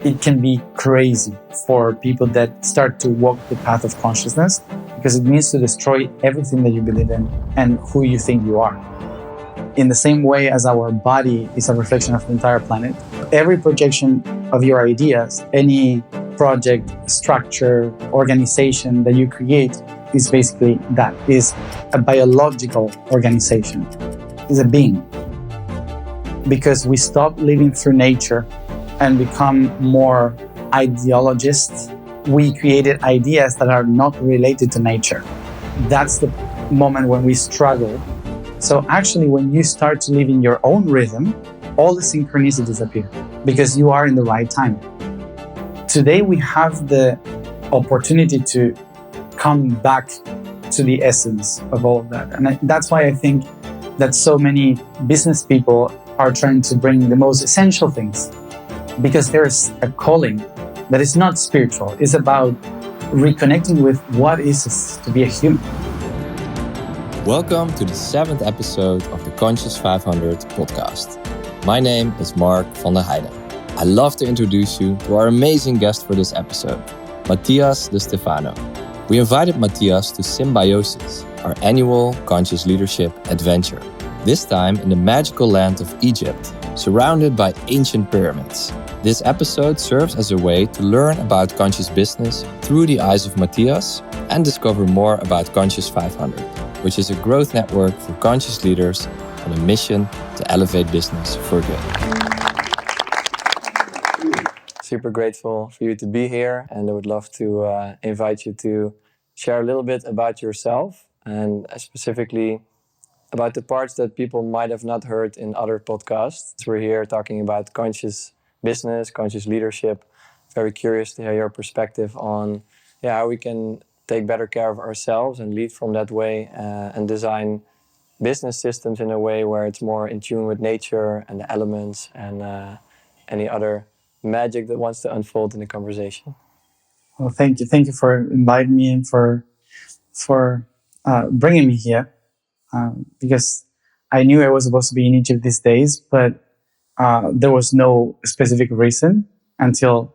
it can be crazy for people that start to walk the path of consciousness, because it means to destroy everything that you believe in and who you think you are. In the same way as our body is a reflection of the entire planet, every projection of your ideas, any project, structure, organization that you create is basically that, is a biological organization, is a being. Because we stop living through nature and become more ideologists, we created ideas that are not related to nature. That's the moment when we struggle. So actually, when you start to live in your own rhythm, all the synchronicities appear because you are in the right time. Today, we have the opportunity to come back to the essence of all of that. And that's why I think that so many business people are trying to bring the most essential things, because there's a calling that is not spiritual. It's about reconnecting with what it is to be a human. Welcome to the 7th episode of the Conscious 500 podcast. My name is Mark van der Heijden. I love to introduce you to our amazing guest for this episode, Matías de Stefano. We invited Matías to Symbiosis, our annual conscious leadership adventure. This time in the magical land of Egypt, surrounded by ancient pyramids. This episode serves as a way to learn about conscious business through the eyes of Matías and discover more about Conscious 500, which is a growth network for conscious leaders on a mission to elevate business for good. Super grateful for you to be here, and I would love to invite you to share a little bit about yourself and specifically about the parts that people might have not heard in other podcasts. We're here talking about conscious business, conscious leadership. Very curious to hear your perspective on how we can take better care of ourselves and lead from that way and design business systems in a way where it's more in tune with nature and the elements and any other magic that wants to unfold in the conversation. Well, thank you. Thank you for inviting me and for bringing me here. Because I knew I was supposed to be in Egypt these days, but there was no specific reason until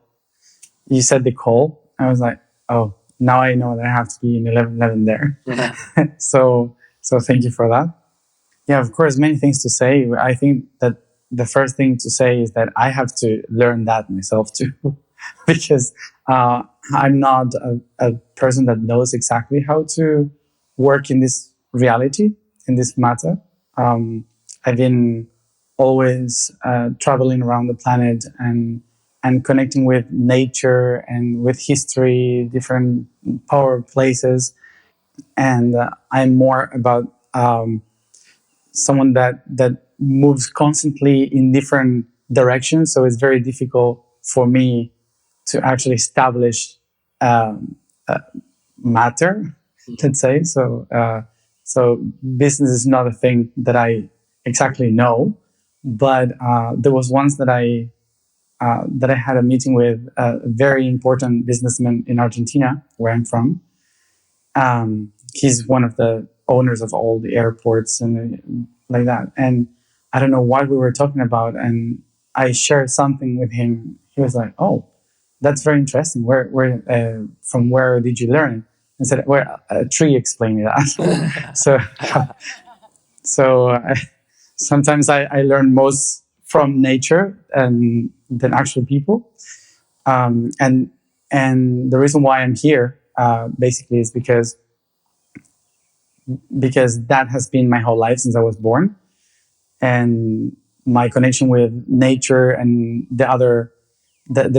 you said the call. I was like, oh, now I know that I have to be in 11:11 there. Yeah. So thank you for that. Yeah, of course, many things to say. I think that the first thing to say is that I have to learn that myself too, because I'm not a person that knows exactly how to work in this reality, in this matter. I've been always traveling around the planet and connecting with nature and with history, different power places. And I'm more about someone that moves constantly in different directions. So it's very difficult for me to actually establish matter, let's say. So business is not a thing that I exactly know, but there was once that I had a meeting with a very important businessman in Argentina, where I'm from. He's one of the owners of all the airports and like that. And I don't know what we were talking about, and I shared something with him. He was like, "Oh, that's very interesting. From where did you learn it?" I said, "Well, a tree explained that." So sometimes I learn most from nature and than actual people. And the reason why I'm here basically is because that has been my whole life since I was born, and my connection with nature and the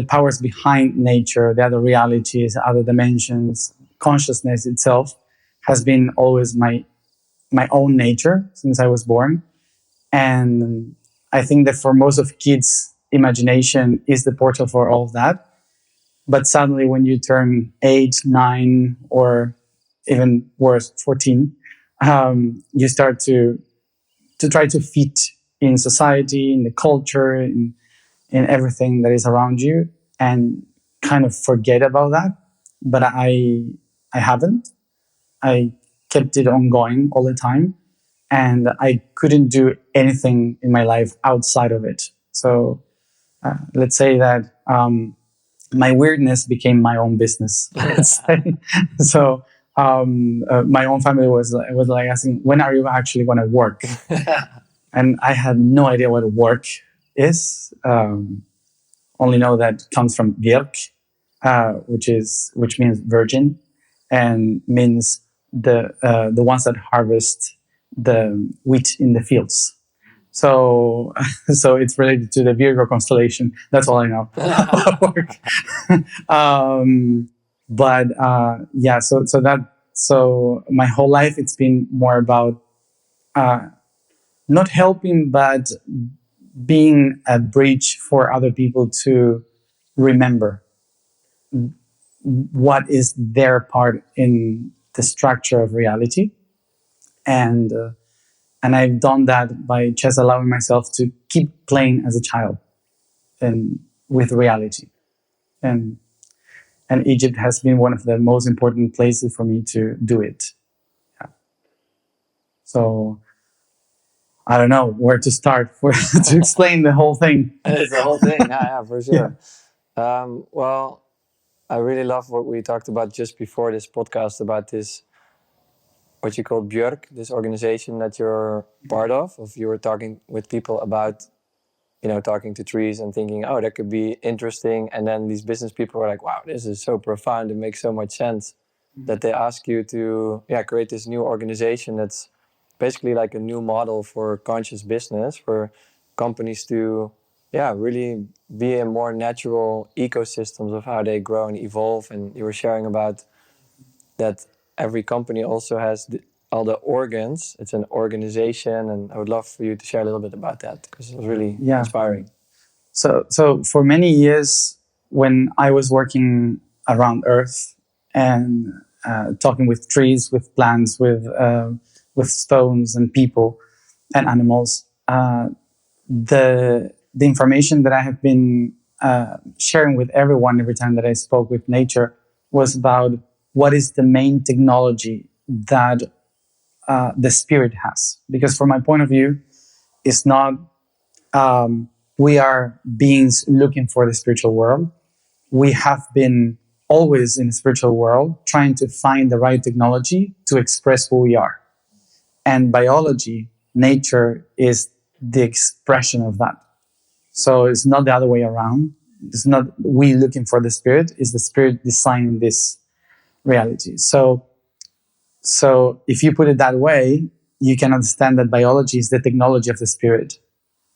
powers behind nature, the other realities, other dimensions, consciousness itself has been always my own nature since I was born. And I think that for most of kids, imagination is the portal for all of that. But suddenly when you turn 8, 9, or even worse, 14, you start to try to fit in society, in the culture, in everything that is around you, and kind of forget about that. But I haven't. I kept it ongoing all the time, and I couldn't do anything in my life outside of it. So let's say that my weirdness became my own business. Let's say. So my own family was like asking, when are you actually going to work? And I had no idea what work is. Only know that it comes from Virk, which means virgin, and means the ones that harvest the wheat in the fields. So so it's related to the Virgo constellation. That's all I know. But yeah, so my whole life it's been more about not helping, but being a bridge for other people to remember what is their part in the structure of reality, and I've done that by just allowing myself to keep playing as a child and with reality, and Egypt has been one of the most important places for me to do it. Yeah. So I don't know where to start to explain the whole thing. It's the whole thing, yeah, for sure. Yeah. Well, I really love what we talked about just before this podcast about this, what you call Björk, this organization that you're part of. You were talking with people about, talking to trees and thinking, oh, that could be interesting. And then these business people were like, wow, this is so profound. It makes so much sense that they ask you to create this new organization that's basically like a new model for conscious business, for companies to really be in more natural ecosystems of how they grow and evolve. And you were sharing about that every company also has all the organs. It's an organization, and I would love for you to share a little bit about that because it was really inspiring. So for many years, when I was working around Earth and talking with trees, with plants, with stones and people and animals, the information that I have been sharing with everyone every time that I spoke with nature was about what is the main technology that the spirit has. Because from my point of view, it's not we are beings looking for the spiritual world. We have been always in the spiritual world trying to find the right technology to express who we are. And biology, nature, is the expression of that. So it's not the other way around. It's not we looking for the spirit, it's the spirit designing this reality. So if you put it that way, you can understand that biology is the technology of the spirit.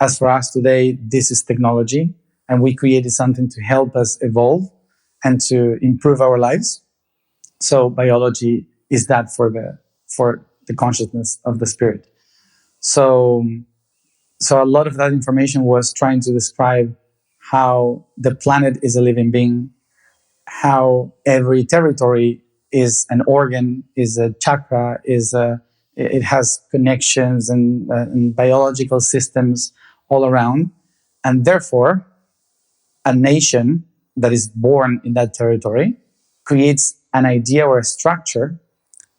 As for us today, this is technology, and we created something to help us evolve and to improve our lives. So biology is that for the consciousness of the spirit. So a lot of that information was trying to describe how the planet is a living being, how every territory is an organ, is a chakra, it has connections and biological systems all around. And therefore, a nation that is born in that territory creates an idea or a structure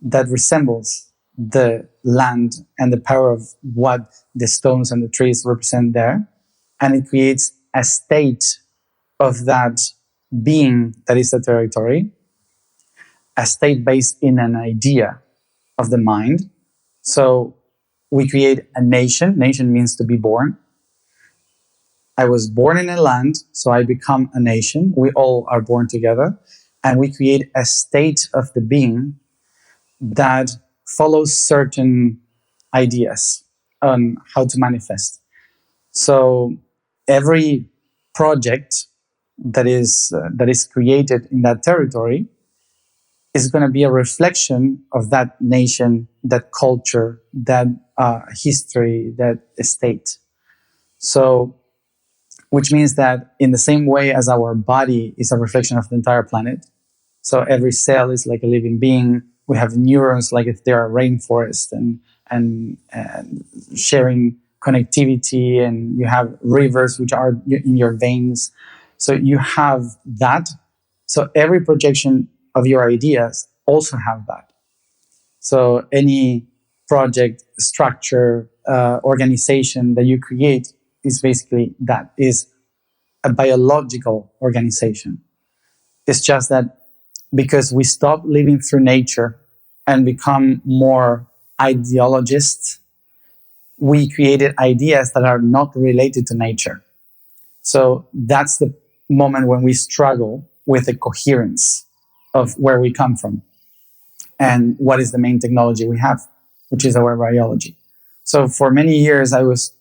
that resembles the land and the power of what the stones and the trees represent there. And it creates a state of that being that is the territory, a state based in an idea of the mind. So we create a nation. Nation means to be born. I was born in a land, so I become a nation. We all are born together, and we create a state of the being that follows certain ideas on how to manifest. So every project that is created in that territory is going to be a reflection of that nation, that culture, that history, that state. So, which means that in the same way as our body is a reflection of the entire planet, so every cell is like a living being. We have neurons like if they're a rainforest and sharing connectivity, and you have rivers which are in your veins. So you have that. So every projection of your ideas also have that. So any project, structure, organization that you create is basically that, is a biological organization. It's just that because we stop living through nature and become more ideologists, we created ideas that are not related to nature. So that's the moment when we struggle with the coherence of where we come from and what is the main technology we have, which is our biology. So for many years, I was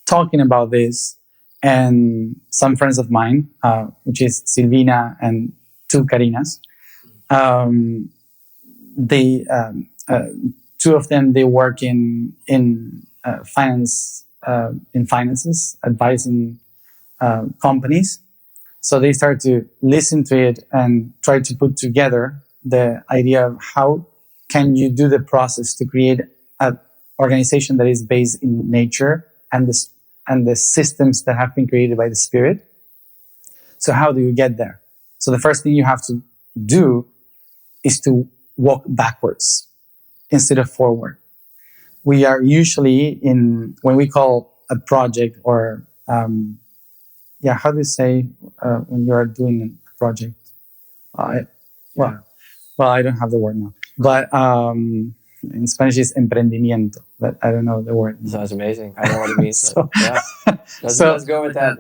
talking about this, and some friends of mine, which is Silvina and two Karinas, they two of them, they work in finance, in finances, advising companies. So they start to listen to it and try to put together the idea of how can you do the process to create an organization that is based in nature and the systems that have been created by the spirit. So how do you get there? So the first thing you have to do is to walk backwards instead of forward. We are usually when we call a project or, how do you say when you are doing a project? Well, I don't have the word now. But in Spanish it's emprendimiento, but I don't know the word. Sounds amazing. I know what it means. So, yeah. Let's go with that.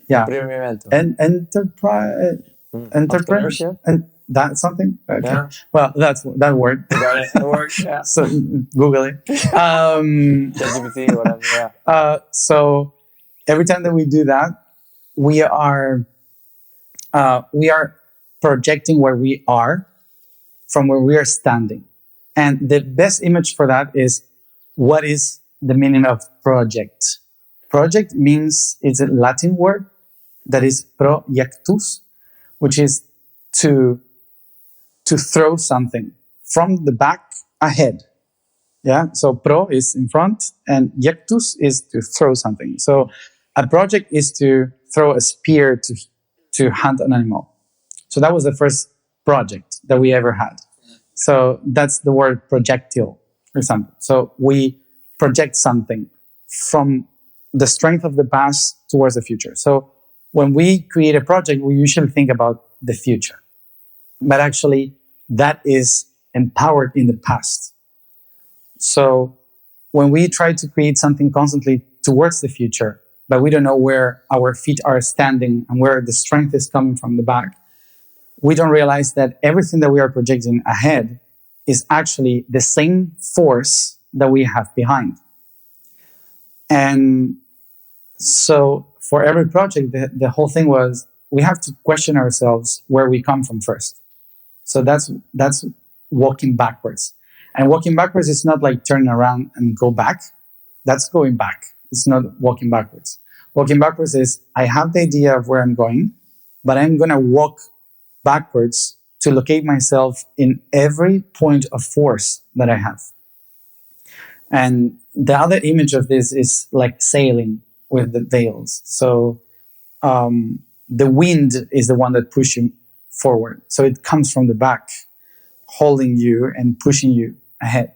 Yeah. Emprendimiento. And entrepreneurship. And that's something? Okay. Yeah. Well, that's that word. Got it. It works. Yeah. So Google it. ChatGPT, whatever. Yeah. So every time that we do that, we are projecting where we are from where we are standing. And the best image for that is, what is the meaning of project? Project means, it's a Latin word that is projectus, which is to throw something from the back ahead. Yeah. So pro is in front and jectus is to throw something. So a project is to throw a spear to hunt an animal. So that was the first project that we ever had. So that's the word projectile, for example. So we project something from the strength of the past towards the future. So when we create a project, we usually think about the future. But actually, that is empowered in the past. So when we try to create something constantly towards the future, but we don't know where our feet are standing and where the strength is coming from the back, we don't realize that everything that we are projecting ahead is actually the same force that we have behind. And so for every project, the whole thing was, we have to question ourselves where we come from first. So that's walking backwards. And walking backwards is not like turning around and go back. That's going back. It's not walking backwards. Walking backwards is, I have the idea of where I'm going, but I'm going to walk backwards to locate myself in every point of force that I have. And the other image of this is like sailing with the veils. So the wind is the one that pushes you forward. So it comes from the back, holding you and pushing you ahead.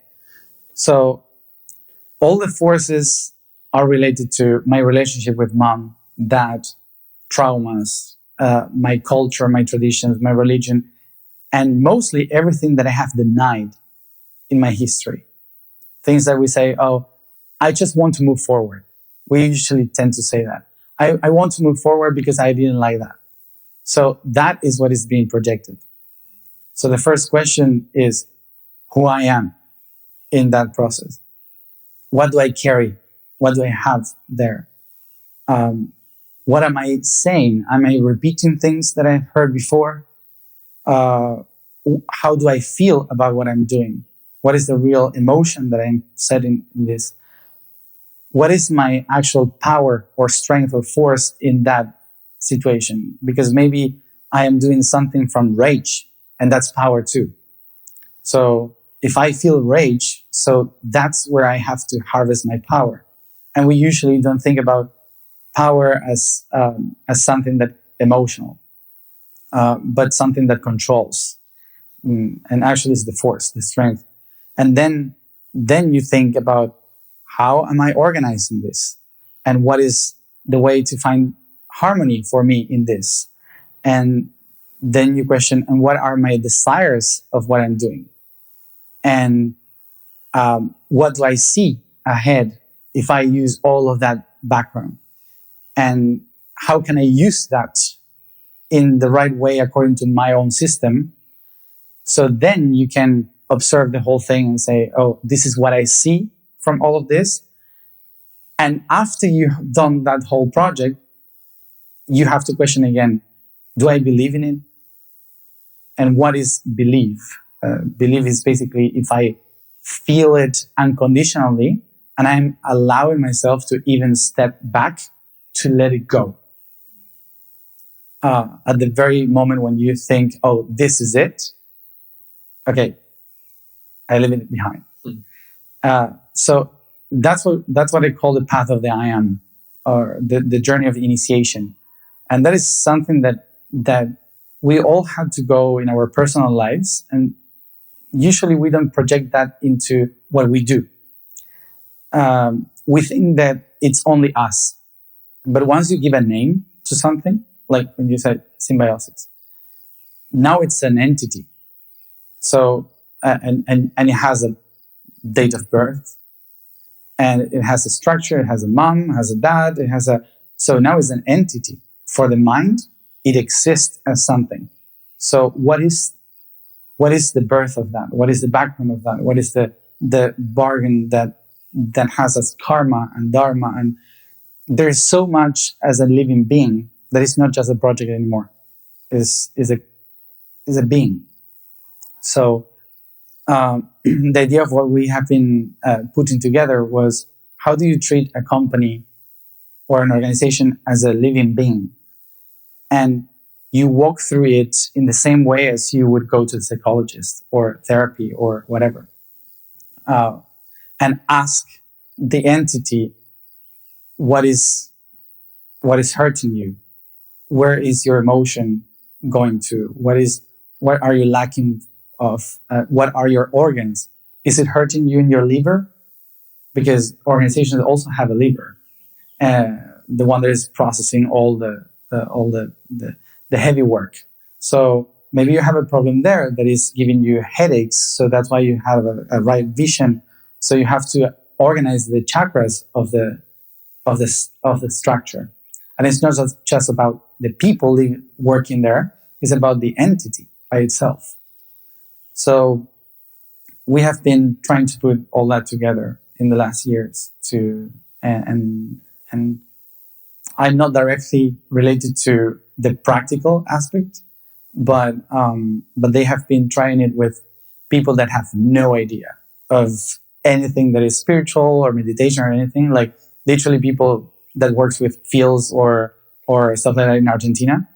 So all the forces are related to my relationship with mom, dad, traumas, my culture, my traditions, my religion, and mostly everything that I have denied in my history. Things that we say, oh, I just want to move forward. We usually tend to say that. I want to move forward because I didn't like that. So that is what is being projected. So the first question is who I am in that process. What do I carry? What do I have there? What am I saying? Am I repeating things that I've heard before? How do I feel about what I'm doing? What is the real emotion that I'm setting in this? What is my actual power or strength or force in that situation? Because maybe I am doing something from rage, and that's power too. So if I feel rage, so that's where I have to harvest my power. And we usually don't think about power as something that emotional, but something that controls, and actually is the force, the strength. And then you think about, how am I organizing this? And what is the way to find harmony for me in this? And then you question, and what are my desires of what I'm doing? And what do I see ahead if I use all of that background? And how can I use that in the right way according to my own system? So then you can observe the whole thing and say, oh, this is what I see from all of this. And after you've done that whole project, you have to question again, do I believe in it? And what is belief? Belief is basically if I feel it unconditionally and I'm allowing myself to even step back to let it go. At the very moment when you think, oh, this is it, okay, I leave it behind. So that's what I call the path of the I am, or the journey of initiation. And that is something that we all had to go in our personal lives. And usually we don't project that into what we do. We think that it's only us. But once you give a name to something, like when you said symbiosis, now it's an entity. So, and it has a date of birth, and it has a structure, it has a mom, it has a dad, so now it's an entity. For the mind, it exists as something. So what is the birth of that? What is the background of that? What is the bargain that has as karma and dharma? And there is so much as a living being that is not just a project anymore. Is a being. So the idea of what we have been putting together was, how do you treat a company or an organization as a living being? And you walk through it in the same way as you would go to a psychologist or therapy or whatever. And ask the entity, what is hurting you? Where is your emotion going to? What are you lacking of? What are your organs? Is it hurting you in your liver? Because organizations also have a liver, the one that is processing all the heavy work. So maybe you have a problem there that is giving you headaches. So that's why you have a right vision. So you have to organize the chakras of the structure. And it's not just about the people working there. It's about the entity by itself. So we have been trying to put all that together in the last years and I'm not directly related to the practical aspect, but they have been trying it with people that have no idea of anything that is spiritual or meditation or anything. Like literally people that works with fields or stuff like that in Argentina,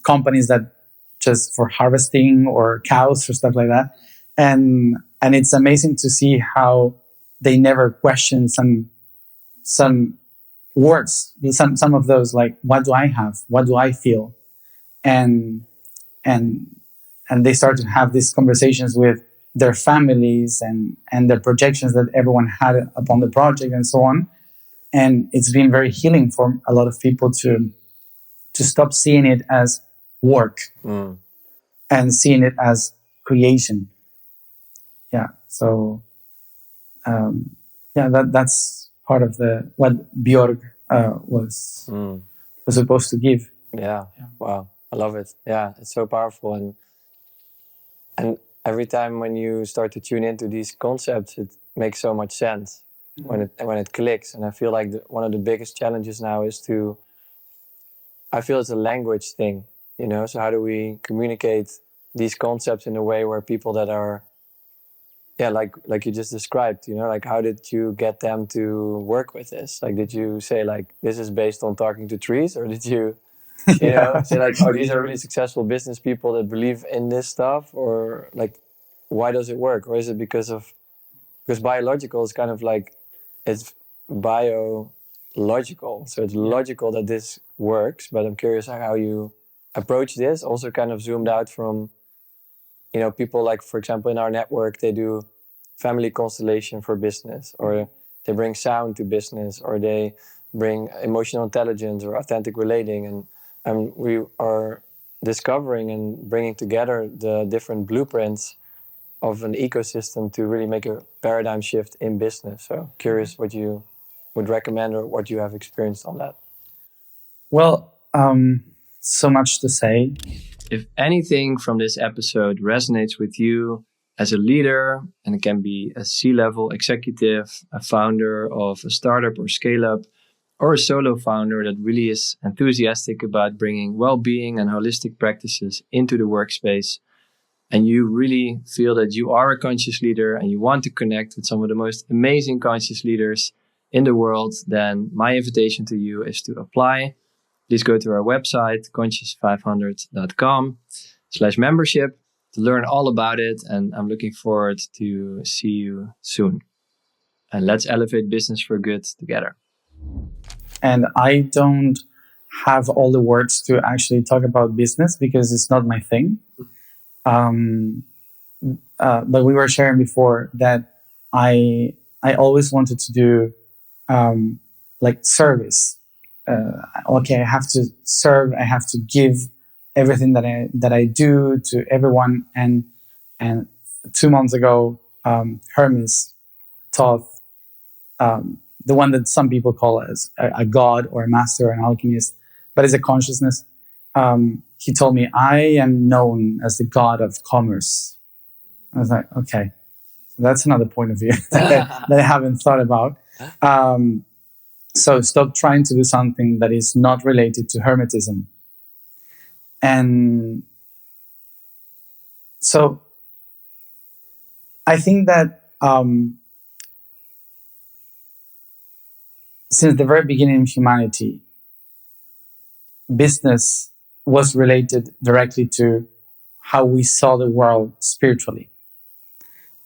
companies that just for harvesting or cows or stuff like that, and it's amazing to see how they never question some words, some of those, like, what do I have? What do I feel? And they start to have these conversations with their families and their projections that everyone had upon the project and so on. And it's been very healing for a lot of people to stop seeing it as work and seeing it as creation. Yeah. So, that's part of what Björk was supposed to give. Yeah. Wow. I love it. Yeah. It's so powerful. And every time when you start to tune into these concepts, it makes so much sense when it clicks. And I feel like one of the biggest challenges now is I feel it's a language thing, so how do we communicate these concepts in a way where people that are, like you just described, like how did you get them to work with this? Like, did you say like, this is based on talking to trees, or did you, say like, oh, these are really successful business people that believe in this stuff, or like, why does it work? Or is it because biological is kind of like, it's biological, so it's logical that this works, but I'm curious how you approach this, also kind of zoomed out from, people like, for example, in our network, they do family constellation for business, or they bring sound to business, or they bring emotional intelligence or authentic relating, and we are discovering and bringing together the different blueprints of an ecosystem to really make a paradigm shift in business. So curious what you would recommend or what you have experienced on that. Well, so much to say. If anything from this episode resonates with you as a leader, and it can be a C-level executive, a founder of a startup or scale-up, or a solo founder that really is enthusiastic about bringing well-being and holistic practices into the workspace, and you really feel that you are a conscious leader and you want to connect with some of the most amazing conscious leaders in the world, then my invitation to you is to apply. Please go to our website, conscious500.com/membership to learn all about it. And I'm looking forward to see you soon. And let's elevate business for good together. And I don't have all the words to actually talk about business because it's not my thing. But we were sharing before that I always wanted to do like service. Okay, I have to serve. I have to give everything that I do to everyone. And 2 months ago, Hermes taught the one that some people call as a god or a master or an alchemist, but it's a consciousness. He told me, I am known as the god of commerce. I was like, okay, so that's another point of view that I haven't thought about. So stop trying to do something that is not related to Hermetism. And so I think that since the very beginning of humanity, business was related directly to how we saw the world spiritually.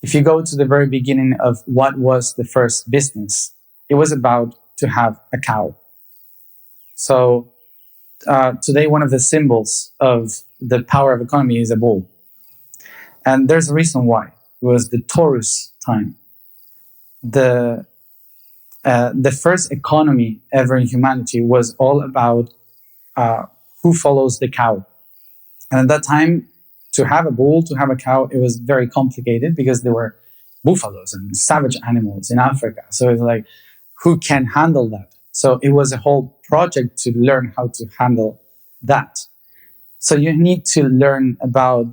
If you go to the very beginning of what was the first business, it was about to have a cow. So today, one of the symbols of the power of economy is a bull. And there's a reason why. It was the Taurus time. The first economy ever in humanity was all about who follows the cow. And at that time, to have a bull, to have a cow, it was very complicated because there were buffaloes and savage animals in Africa. So it's like, who can handle that? So it was a whole project to learn how to handle that. So you need to learn about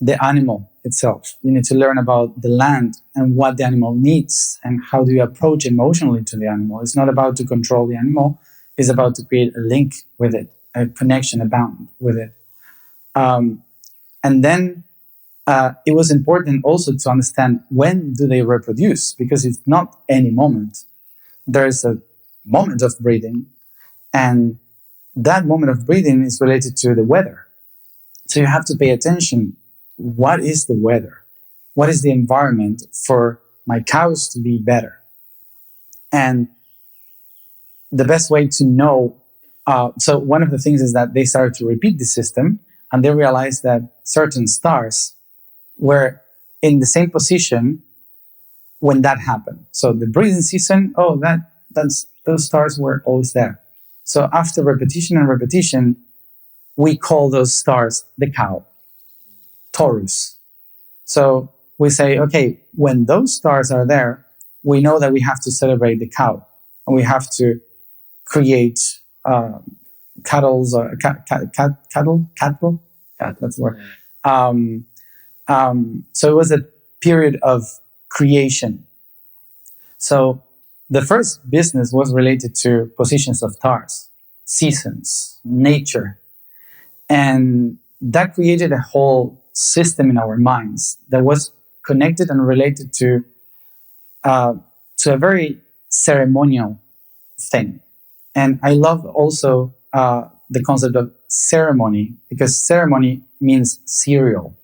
the animal itself. You need to learn about the land and what the animal needs and how do you approach emotionally to the animal. It's not about to control the animal. It's about to create a link with it, a connection, a bond with it. And then it was important also to understand when do they reproduce, because it's not any moment. There's a moment of breathing, and that moment of breathing is related to the weather. So you have to pay attention. What is the weather? What is the environment for my cows to be better? And the best way to know, so one of the things is that they started to repeat the system, and they realized that certain stars were in the same position when that happened. So the breeding season, those stars were always there. So after repetition and repetition, we call those stars the cow, Taurus. So we say, okay, when those stars are there, we know that we have to celebrate the cow, and we have to create cattle. Yeah, that's the word. So it was a period of creation. So the first business was related to positions of stars, seasons, nature. And that created a whole system in our minds that was connected and related to a very ceremonial thing. And I love also the concept of ceremony, because ceremony means cereal.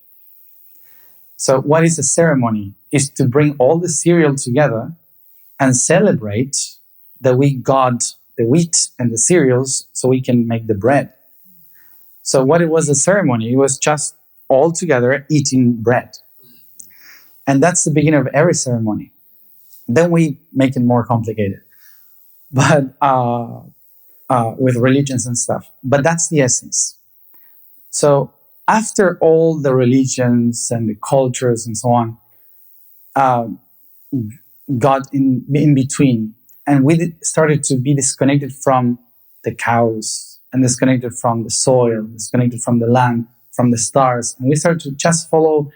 So what is a ceremony? Is to bring all the cereal together and celebrate that we got the wheat and the cereals so we can make the bread. So what it was a ceremony, it was just all together eating bread. And that's the beginning of every ceremony. Then we make it more complicated. but with religions and stuff. But that's the essence. So after all the religions and the cultures and so on, got in between, and we started to be disconnected from the cows and disconnected from the soil, disconnected from the land, from the stars, and we started to just follow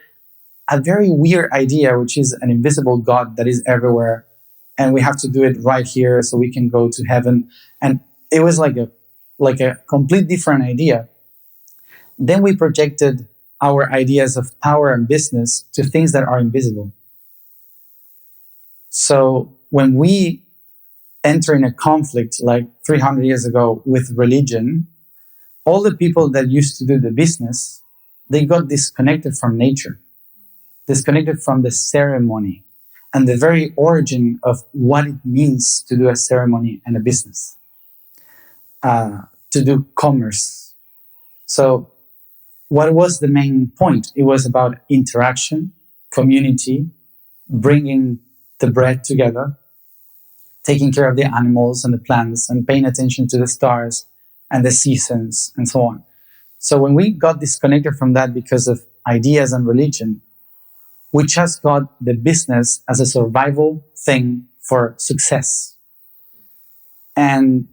a very weird idea, which is an invisible God that is everywhere, and we have to do it right here so we can go to heaven. And it was like a complete different idea. Then we projected our ideas of power and business to things that are invisible. So when we enter in a conflict like 300 years ago with religion, all the people that used to do the business, they got disconnected from nature, disconnected from the ceremony and the very origin of what it means to do a ceremony and a business, to do commerce. So what was the main point? It was about interaction, community, bringing the bread together, taking care of the animals and the plants, and paying attention to the stars and the seasons and so on. So when we got disconnected from that because of ideas and religion, we just got the business as a survival thing for success. And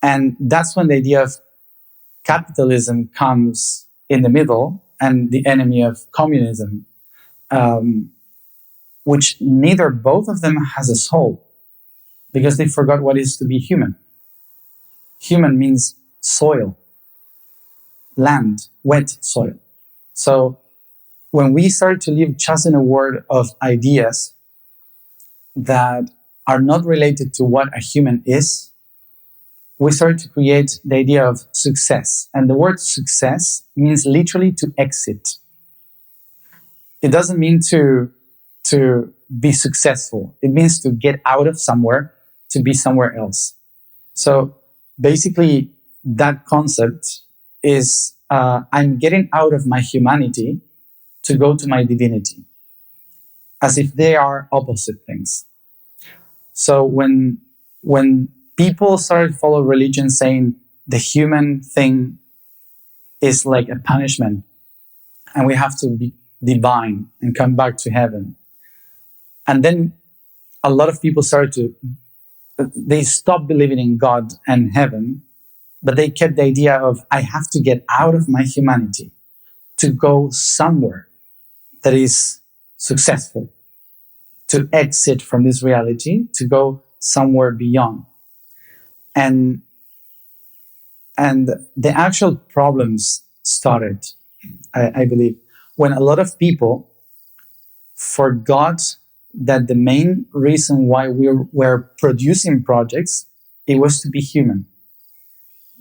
that's when the idea of capitalism comes in the middle, and the enemy of communism, which neither both of them has a soul, because they forgot what it is to be human. Human means soil, land, wet soil. So when we start to live just in a world of ideas that are not related to what a human is, we start to create the idea of success. And the word success means literally to exit. It doesn't mean to be successful. It means to get out of somewhere to be somewhere else. So basically, that concept is I'm getting out of my humanity to go to my divinity, as if they are opposite things. So when people started to follow religion saying the human thing is like a punishment and we have to be divine and come back to heaven, and then a lot of people they stopped believing in God and heaven, but they kept the idea of I have to get out of my humanity to go somewhere that is successful, to exit from this reality, to go somewhere beyond. And the actual problems started, I believe, when a lot of people forgot that the main reason why we were producing projects, it was to be human,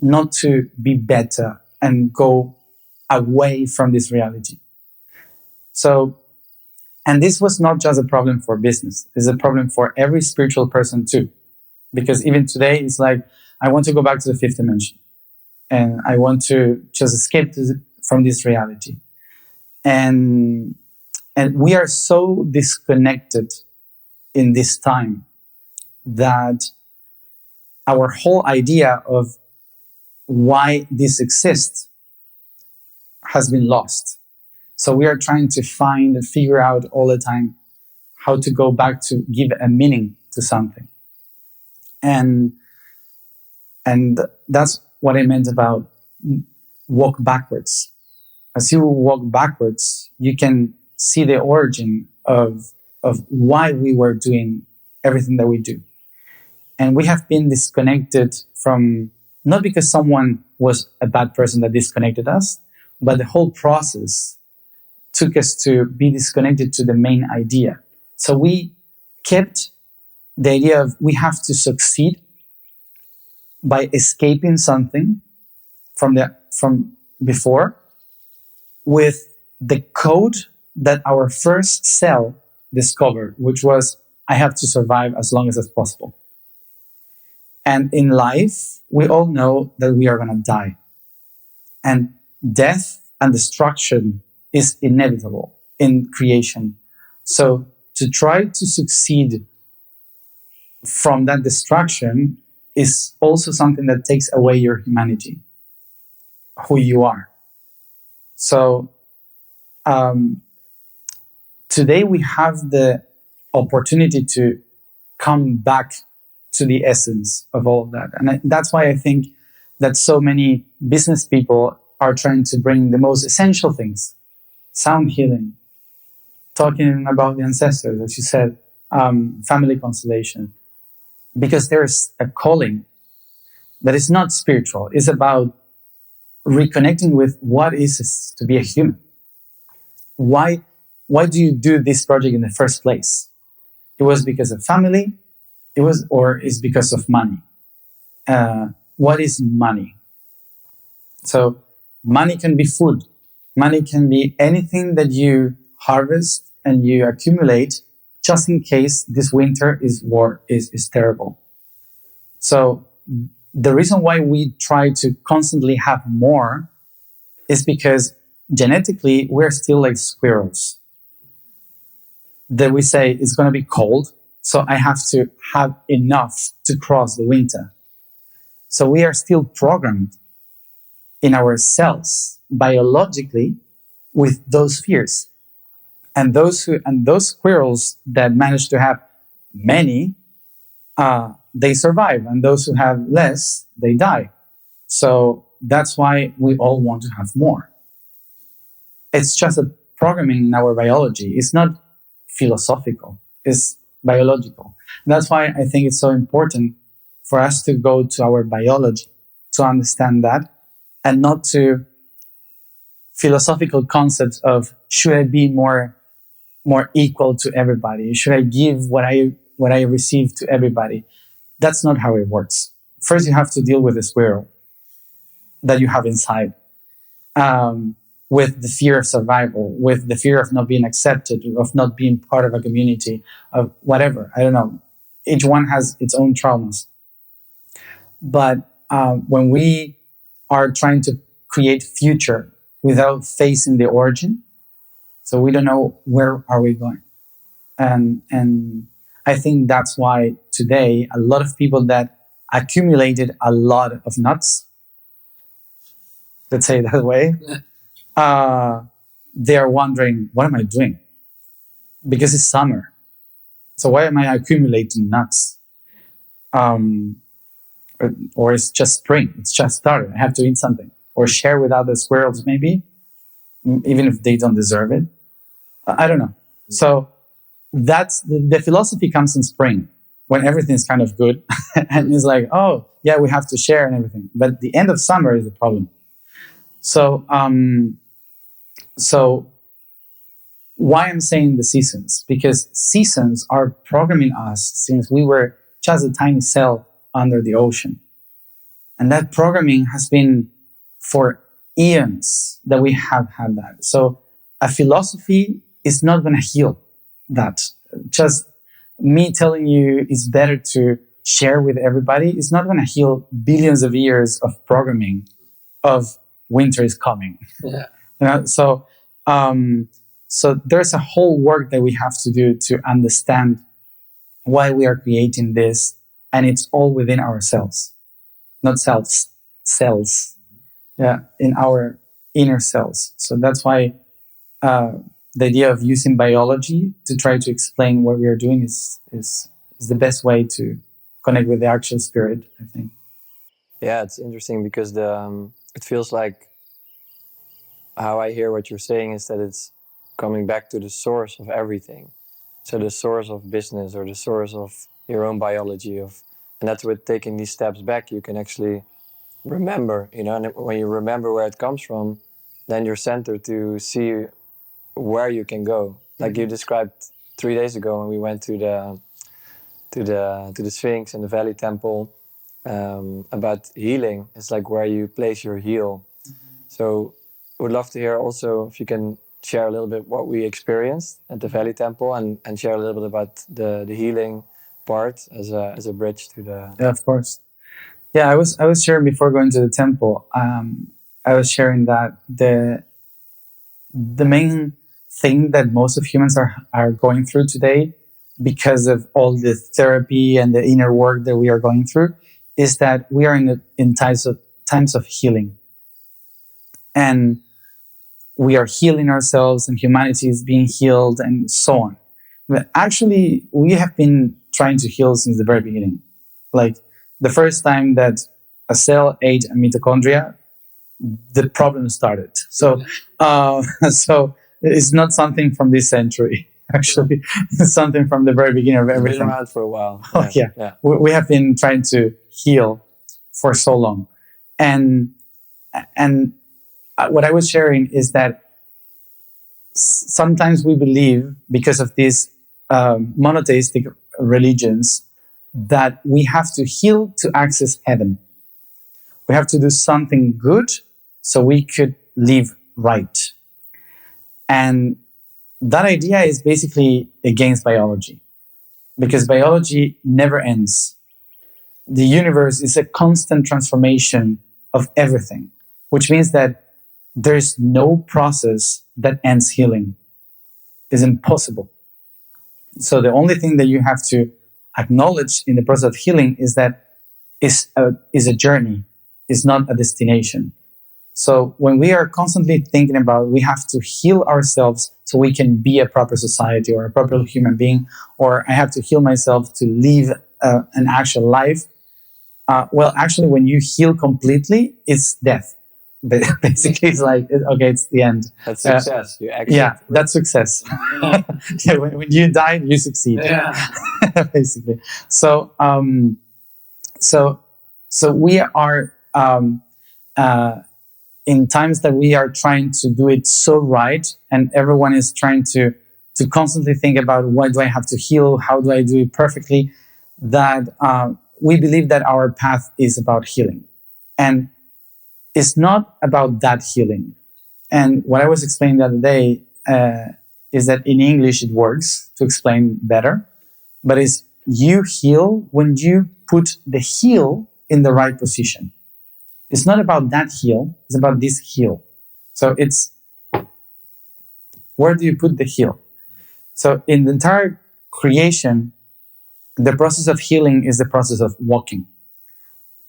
not to be better and go away from this reality. So, and this was not just a problem for business, it's a problem for every spiritual person too. Because even today, it's like, I want to go back to the fifth dimension. And I want to just escape from this reality. And we are so disconnected in this time that our whole idea of why this exists has been lost. So we are trying to find and figure out all the time how to go back to give a meaning to something. And that's what I meant about walk backwards. As you walk backwards, you can see the origin of why we were doing everything that we do. And we have been disconnected from, not because someone was a bad person that disconnected us, but the whole process took us to be disconnected to the main idea. So we kept the idea of we have to succeed by escaping something from before with the code that our first cell discovered, which was I have to survive as long as possible. And in life, we all know that we are going to die. And death and destruction is inevitable in creation. So to try to succeed from that destruction is also something that takes away your humanity, who you are. So today we have the opportunity to come back to the essence of all of that. And that's why I think that so many business people are trying to bring the most essential things, sound healing, talking about the ancestors, as you said, family constellation, because there's a calling that is not spiritual. It's about reconnecting with what is to be a human. Why do you do this project in the first place? It was because of family, or is because of money. What is money? So money can be food. Money can be anything that you harvest and you accumulate just in case this winter is terrible. So the reason why we try to constantly have more is because genetically we're still like squirrels. That we say it's going to be cold, so I have to have enough to cross the winter. So we are still programmed in our cells biologically with those fears. And those squirrels that manage to have many, they survive, and those who have less, they die. So that's why we all want to have more. It's just a programming in our biology. It's not philosophical. It's biological. That's why I think it's so important for us to go to our biology to understand that, and not to philosophical concepts of should I be more equal to everybody? Should I give what I receive to everybody? That's not how it works. First, you have to deal with the squirrel that you have inside, with the fear of survival, with the fear of not being accepted, of not being part of a community, of whatever. I don't know. Each one has its own traumas. But when we are trying to create future without facing the origin, so we don't know where are we going. And I think that's why today a lot of people that accumulated a lot of nuts, let's say it that way, they're wondering, what am I doing? Because it's summer. So why am I accumulating nuts? Or it's just spring. It's just started. I have to eat something. Or share with other squirrels maybe, even if they don't deserve it. I don't know. So that's the philosophy comes in spring when everything's kind of good. And it's like, oh, yeah, we have to share and everything. But the end of summer is the problem. So why I'm saying the seasons? Because seasons are programming us since we were just a tiny cell under the ocean. And that programming has been for eons that we have had that. So a philosophy is not going to heal that. Just me telling you it's better to share with everybody is not going to heal billions of years of programming of winter is coming. Yeah. You know, so there's a whole work that we have to do to understand why we are creating this, and it's all within ourselves, not cells. Yeah, in our inner cells. So that's why the idea of using biology to try to explain what we are doing is the best way to connect with the actual spirit, I think. Yeah, it's interesting because it feels like how I hear what you're saying is that it's coming back to the source of everything. So the source of business or the source of your own biology and that's with taking these steps back, you can actually remember, and when you remember where it comes from, then you're centered to see where you can go. Like you described 3 days ago when we went to the Sphinx and the Valley Temple, about healing. It's like where you place your heel. So would love to hear also if you can share a little bit what we experienced at the Valley Temple and share a little bit about the healing part as a bridge to the... Yeah, of course. Yeah, I was sharing before going to the temple. I was sharing that the main thing that most of humans are going through today because of all the therapy and the inner work that we are going through, is that we are in times of healing. And we are healing ourselves, and humanity is being healed, and so on. But actually, we have been trying to heal since the very beginning. Like the first time that a cell ate a mitochondria, the problem started. So, so it's not something from this century. Actually, it's something from the very beginning of everything. It's been around for a while. Oh, yeah. We have been trying to heal for so long, and what I was sharing is that sometimes we believe, because of these monotheistic religions, that we have to heal to access heaven. We have to do something good so we could live right. And that idea is basically against biology, because biology never ends. The universe is a constant transformation of everything, which means that there's no process that ends healing. It's impossible. So the only thing that you have to acknowledge in the process of healing is that is a journey, it's not a destination. So when we are constantly thinking about we have to heal ourselves so we can be a proper society or a proper human being, or I have to heal myself to live an actual life, well, actually, when you heal completely, it's death. Basically, it's like, okay, it's the end. That's success. Yeah, that's success. Yeah, when you die, you succeed. Yeah. Basically. So we are in times that we are trying to do it so right, and everyone is trying to constantly think about, what do I have to heal? How do I do it perfectly? That we believe that our path is about healing. And it's not about that healing. And what I was explaining the other day is that in English it works to explain better, but it's you heal when you put the heel in the right position. It's not about that heel, it's about this heel. So it's, where do you put the heel? So in the entire creation, the process of healing is the process of walking.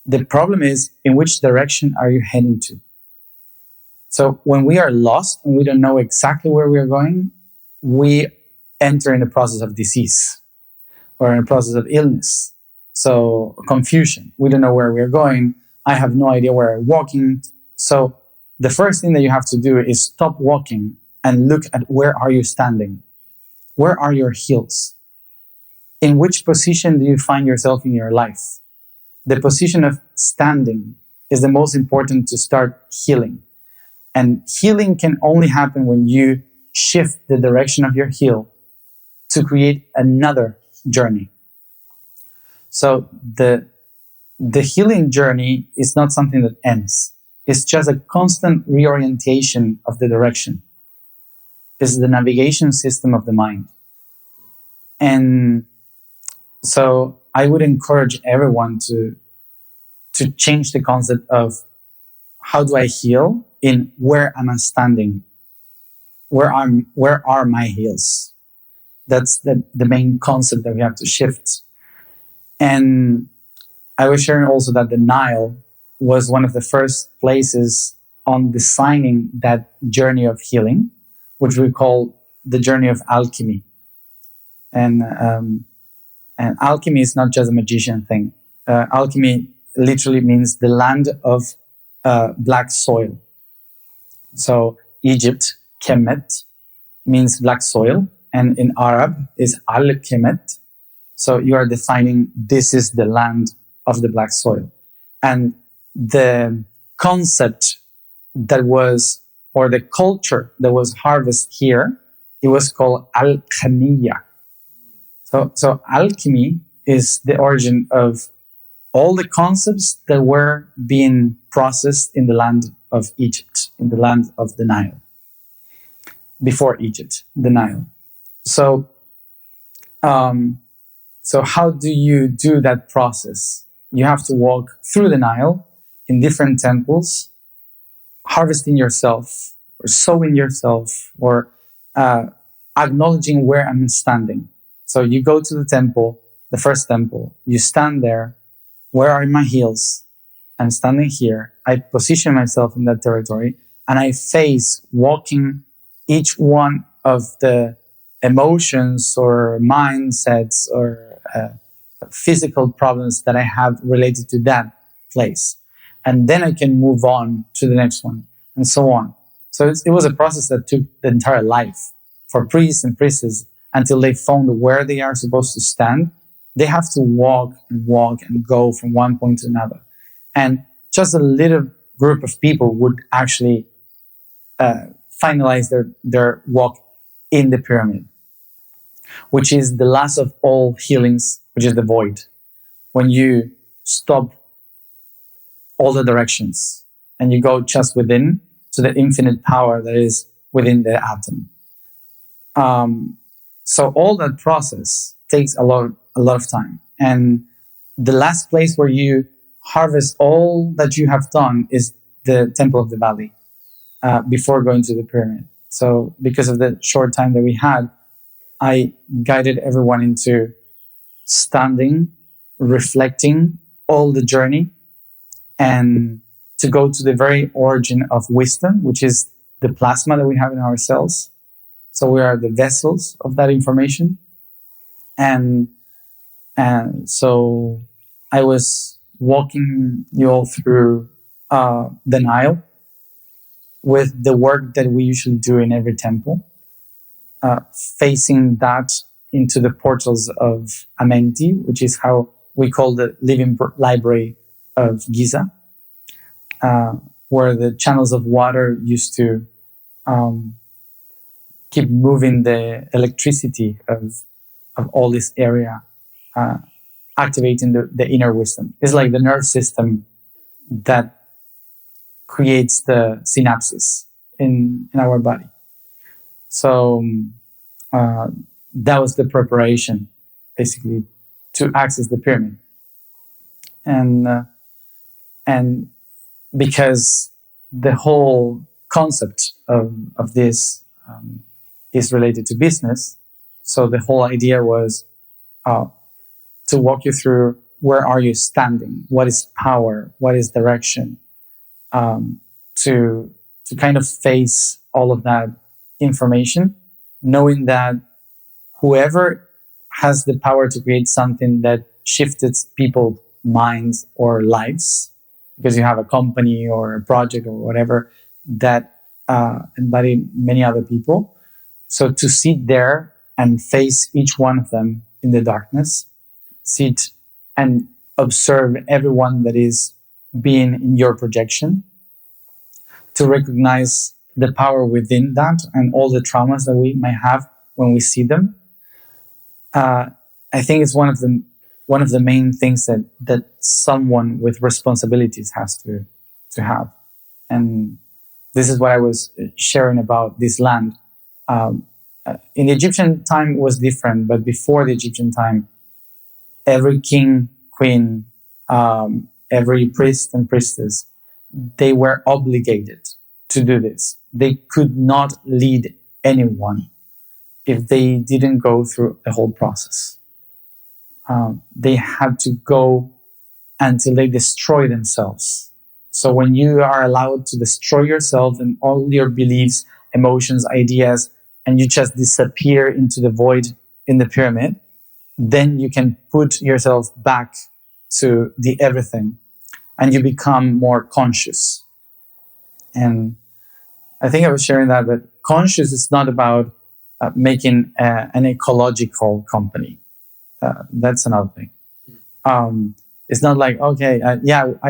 The problem is, in which direction are you heading to? So when we are lost and we don't know exactly where we are going, we enter in the process of disease or in a process of illness. So confusion. We don't know where we are going. I have no idea where I'm walking. So the first thing that you have to do is stop walking and look at, where are you standing? Where are your heels? In which position do you find yourself in your life? The position of standing is the most important to start healing. And healing can only happen when you shift the direction of your heel to create another journey. So the healing journey is not something that ends. It's just a constant reorientation of the direction. It's the navigation system of the mind. And so I would encourage everyone to change the concept of, how do I heal, in where am I standing? Where are my heels? That's the main concept that we have to shift. And I was sharing also that the Nile was one of the first places on designing that journey of healing, which we call the journey of alchemy. And alchemy is not just a magician thing. Alchemy literally means the land of black soil. So Egypt, Kemet, means black soil, and in Arab is Al-Kemet. So you are defining, this is the land of the black soil. And the concept that was, or the culture that was harvested here, it was called Al-Khaniya. So alchemy is the origin of all the concepts that were being processed in the land of Egypt, in the land of the Nile. Before Egypt, the Nile. So how do you do that process? You have to walk through the Nile in different temples, harvesting yourself, or sowing yourself, or acknowledging where I'm standing. So you go to the temple, the first temple, you stand there. Where are my heels? I'm standing here. I position myself in that territory and I face walking each one of the emotions or mindsets or physical problems that I have related to that place. And then I can move on to the next one and so on. So it was a process that took the entire life for priests and priestesses until they found where they are supposed to stand. They have to walk and go from one point to another. And just a little group of people would actually finalize their walk in the pyramid, which is the last of all healings, which is the void. When you stop all the directions and you go just within to the infinite power that is within the atom. So all that process takes a lot of time. And the last place where you harvest all that you have done is the Temple of the Valley before going to the pyramid. So because of the short time that we had, I guided everyone into standing, reflecting all the journey, and to go to the very origin of wisdom, which is the plasma that we have in our cells. So we are the vessels of that information. And so I was walking you all through the Nile with the work that we usually do in every temple, facing that into the portals of Amenti, which is how we call the living library of Giza, where the channels of water used to keep moving the electricity of all this area, activating the inner wisdom. It's like the nerve system that creates the synapses in our body. So that was the preparation, basically, to access the pyramid. And because the whole concept of this is related to business, so the whole idea was to walk you through where are you standing, what is power, what is direction, to kind of face all of that information, knowing that whoever has the power to create something that shifted people's minds or lives, because you have a company or a project or whatever that embody many other people. So to sit there and face each one of them in the darkness, sit and observe everyone that is being in your projection, to recognize the power within that and all the traumas that we might have when we see them. I think it's one of the main things that someone with responsibilities has to have. And this is what I was sharing about this land. In the Egyptian time it was different, but before the Egyptian time, every king, queen, every priest and priestess, they were obligated to do this. They could not lead anyone if they didn't go through the whole process. They had to go until they destroy themselves. So when you are allowed to destroy yourself and all your beliefs, emotions, ideas, and you just disappear into the void in the pyramid, then you can put yourself back to the everything and you become more conscious. And I think I was sharing that, but conscious is not about making an ecological company. That's another thing. It's not like, okay,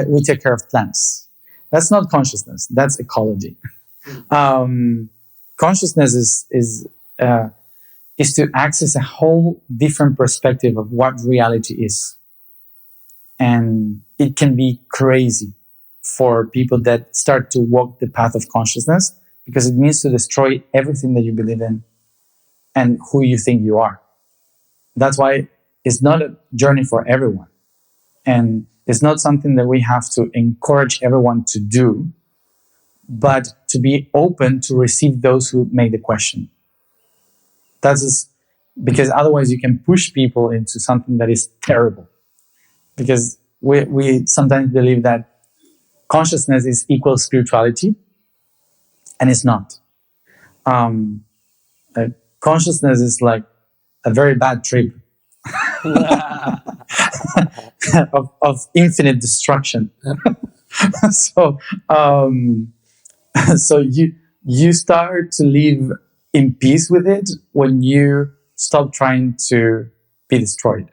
we take care of plants. That's not consciousness. That's ecology. Consciousness is to access a whole different perspective of what reality is. And it can be crazy for people that start to walk the path of consciousness, because it means to destroy everything that you believe in and who you think you are. That's why it's not a journey for everyone. And it's not something that we have to encourage everyone to do, but to be open to receive those who make the question. That's because otherwise you can push people into something that is terrible. Because we sometimes believe that consciousness is equal spirituality, and it's not. Um, Consciousness is like a very bad trip of infinite destruction. so um, so you start to live in peace with it when you stop trying to be destroyed.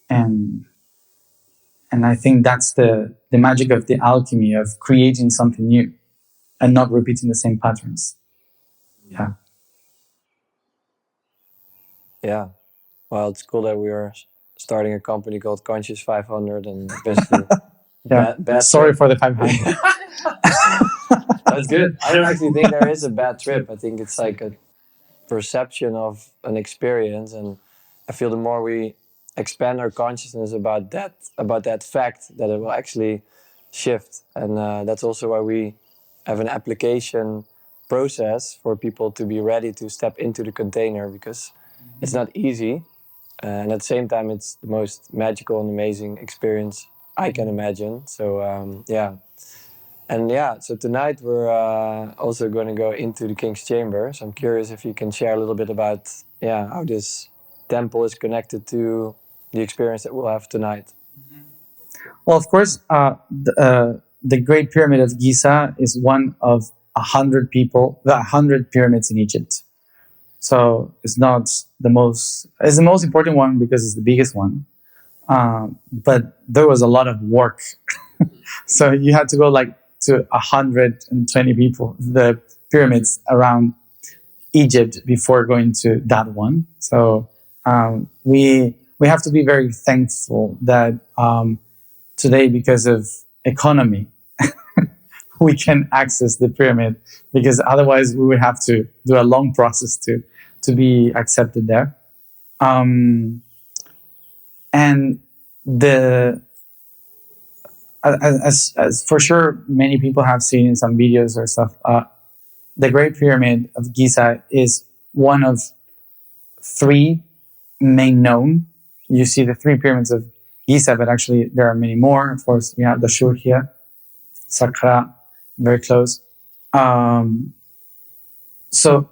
And I think that's the magic of the alchemy of creating something new and not repeating the same patterns. Yeah. Yeah. Well, it's cool that we are starting a company called Conscious 500 and basically Yeah. bad Sorry trip. for the 500. That's good. I don't actually think there is a bad trip. I think it's like a perception of an experience, and I feel the more we expand our consciousness about that fact, that it will actually shift. And that's also why we have an application process for people to be ready to step into the container, because it's not easy, and at the same time it's the most magical and amazing experience I can imagine. So so tonight we're also going to go into the King's Chamber. So I'm curious if you can share a little bit about how this temple is connected to the experience that we'll have tonight. Well, of course, the Great Pyramid of Giza is one of 100 pyramids in Egypt. So it's not the most. It's the most important one because it's the biggest one. But there was a lot of work, so you had to go like to 120 people, the pyramids around Egypt, before going to that one. So we have to be very thankful that today, because of economy, we can access the pyramid, because otherwise we would have to do a long process to be accepted there. And the as for sure many people have seen in some videos or stuff, the Great Pyramid of Giza is one of three main known. You see the three pyramids of Giza, but actually there are many more. Of course, we have the Shur here, Sakra, very close. So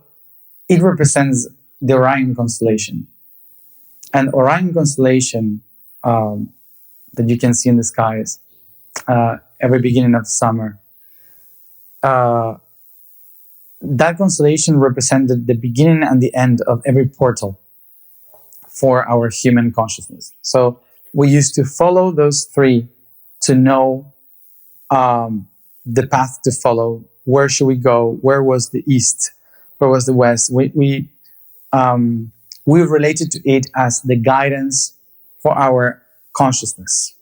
it represents the Orion constellation. And Orion constellation that you can see in the skies every beginning of summer, that constellation represented the beginning and the end of every portal for our human consciousness. So we used to follow those three to know the path to follow. Where should we go? Where was the east? Where was the west? We related to it as the guidance for our consciousness.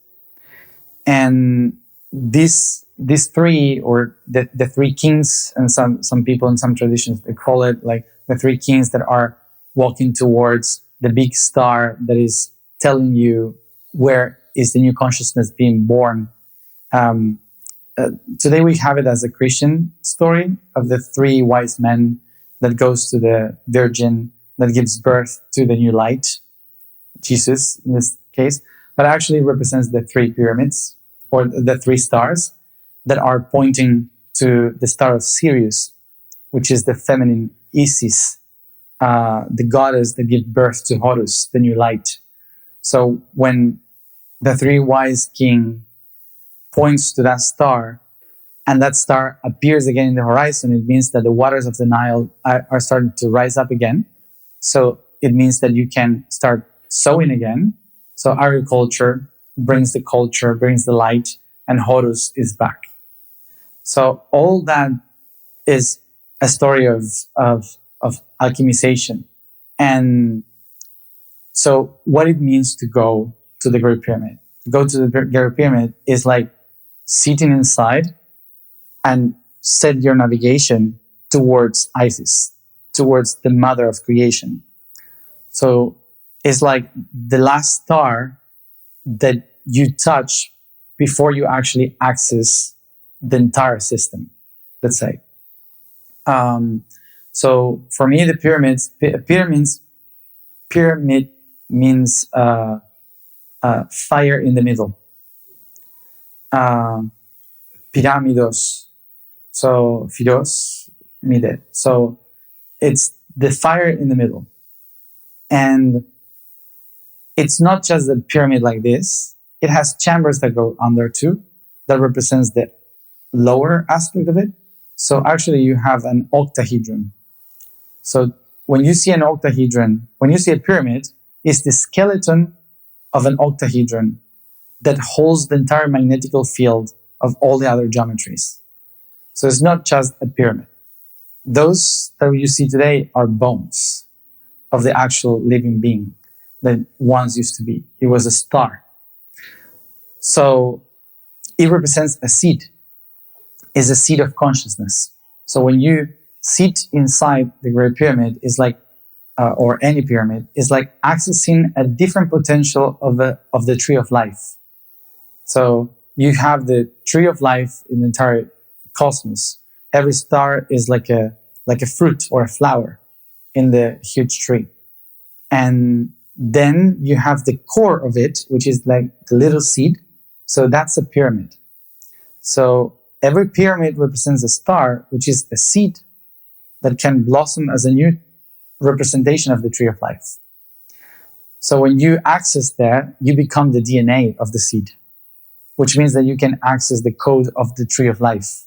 And these three, or the three kings, and some people in some traditions, they call it like the three kings that are walking towards the big star that is telling you where is the new consciousness being born. Today we have it as a Christian story of the three wise men that goes to the Virgin that gives birth to the new light, Jesus in this case, but actually represents the three pyramids, or the three stars that are pointing to the star of Sirius, which is the feminine Isis, the goddess that gives birth to Horus, the new light. So when the three wise king points to that star, and that star appears again in the horizon, it means that the waters of the Nile are starting to rise up again. So it means that you can start sowing again. So agriculture brings the culture, brings the light, and Horus is back. So all that is a story of alchemization. And so what it means to go to the Great Pyramid. Go to the Great Pyramid is like sitting inside and set your navigation towards Isis, towards the mother of creation. So it's like the last star that you touch before you actually access the entire system, let's say. So for me, the pyramids pyramid means fire in the middle. Pyramidos, so phiros, mide. So it's the fire in the middle. And it's not just a pyramid like this. It has chambers that go under too, that represents the lower aspect of it. So actually you have an octahedron. So when you see an octahedron, when you see a pyramid, it's the skeleton of an octahedron that holds the entire magnetical field of all the other geometries. So it's not just a pyramid. Those that you see today are bones of the actual living being that once used to be. It was a star. So it represents a seed. It's a seed of consciousness. So when you sit inside the Great Pyramid, is like, or any pyramid, is like accessing a different potential of the tree of life. So you have the tree of life in the entire cosmos. Every star is like a fruit or a flower in the huge tree. And then you have the core of it, which is like the little seed. So that's a pyramid. So every pyramid represents a star, which is a seed that can blossom as a new representation of the tree of life. So when you access that, you become the DNA of the seed, which means that you can access the code of the tree of life.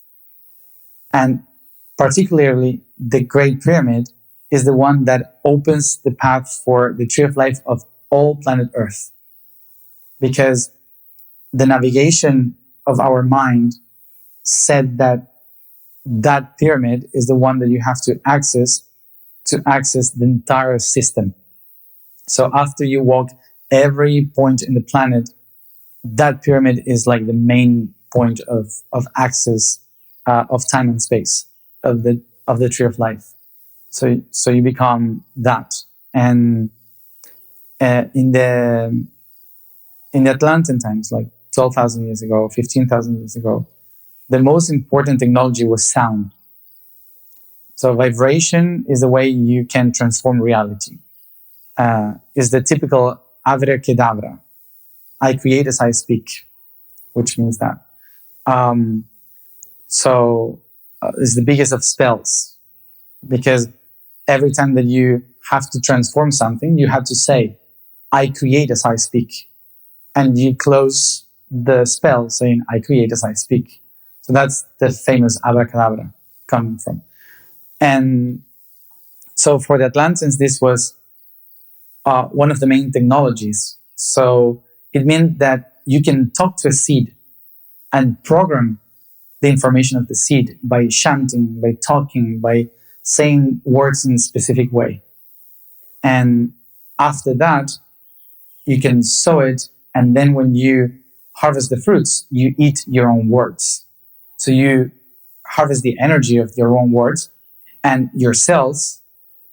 And particularly, the Great Pyramid is the one that opens the path for the tree of life of all planet Earth. Because the navigation of our mind said that that pyramid is the one that you have to access the entire system. So after you walk every point in the planet, that pyramid is like the main point of access of time and space of the tree of life. So you become that. And in the Atlantean times, like 12,000 years ago, 15,000 years ago, the most important technology was sound. So vibration is the way you can transform reality. Is the typical avere kedavra. I create as I speak, which means that. It's the biggest of spells, because every time that you have to transform something, you have to say, I create as I speak. And you close the spell saying, I create as I speak. So that's the famous abracadabra coming from. And so for the Atlanteans, this was one of the main technologies. So it meant that you can talk to a seed and program the information of the seed by chanting, by talking, by saying words in a specific way. And after that, you can sow it. And then when you harvest the fruits, you eat your own words. So you harvest the energy of your own words, and your cells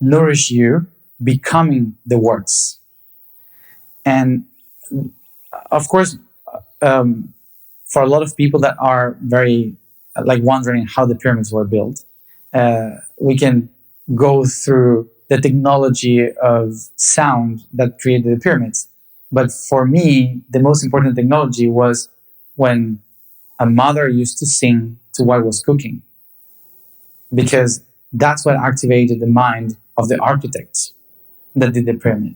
nourish you, becoming the words. And of course, for a lot of people that are very wondering how the pyramids were built, we can go through the technology of sound that created the pyramids. But for me, the most important technology was when a mother used to sing to what was cooking, because that's what activated the mind of the architects that did the pyramid.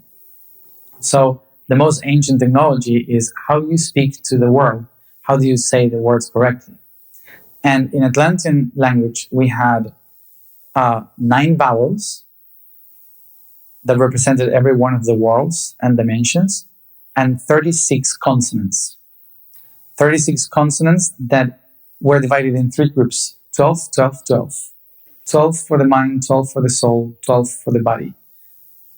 So the most ancient technology is how you speak to the world. How do you say the words correctly? And in Atlantean language, we had 9 vowels that represented every one of the worlds and dimensions, and 36 consonants. 36 consonants that were divided in 3 groups, 12, 12, 12. 12 for the mind, 12 for the soul, 12 for the body.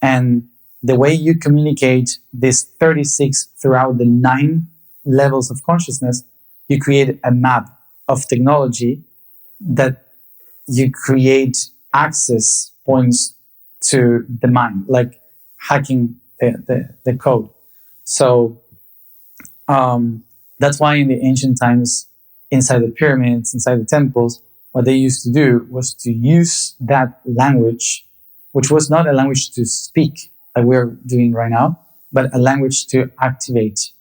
And the way you communicate this 36 throughout the 9 levels of consciousness, you create a map of technology that you create access points to the mind, like hacking the code. So that's why in the ancient times, inside the pyramids, inside the temples, what they used to do was to use that language, which was not a language to speak, like we're doing right now, but a language to activate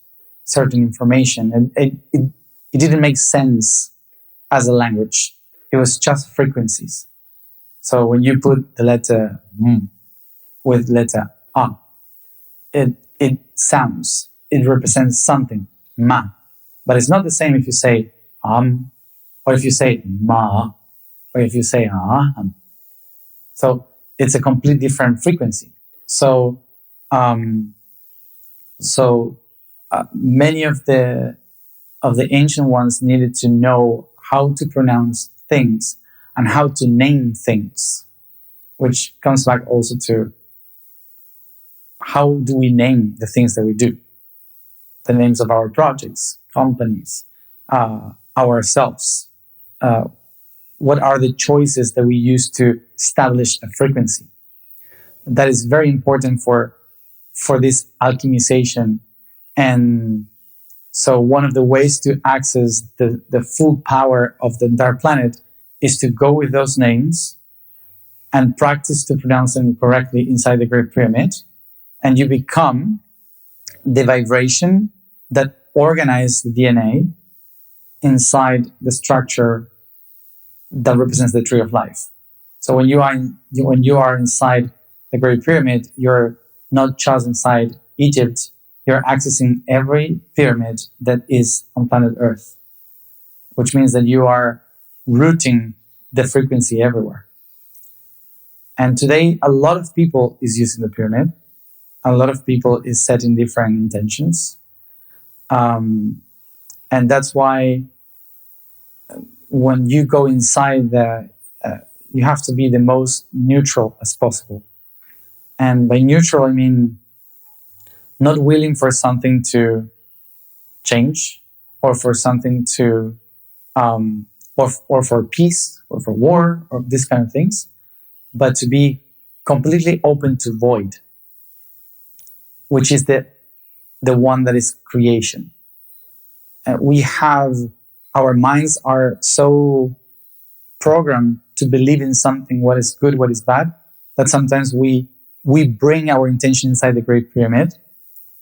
certain information. And it didn't make sense as a language. It was just frequencies. So when you put the letter M with letter A, it sounds, it represents something, ma. But it's not the same if you say or if you say ma, or if you say So it's a complete different frequency. So many of the ancient ones needed to know how to pronounce things and how to name things, which comes back also to how do we name the things that we do? The names of our projects, companies, ourselves. What are the choices that we use to establish a frequency? That is very important for this alchemization. And so one of the ways to access the full power of the entire planet is to go with those names and practice to pronounce them correctly inside the Great Pyramid. And you become the vibration that organizes the DNA inside the structure that represents the tree of life. So when you are inside the Great Pyramid, you're not just inside Egypt, you're accessing every pyramid that is on planet Earth, which means that you are rooting the frequency everywhere. And today, a lot of people is using the pyramid. A lot of people is setting different intentions. And that's why when you go inside you have to be the most neutral as possible. And by neutral, I mean not willing for something to change, or for something to, or for peace, or for war, or these kind of things, but to be completely open to void, which is the one that is creation. Our minds are so programmed to believe in something, what is good, what is bad, that sometimes we bring our intention inside the Great Pyramid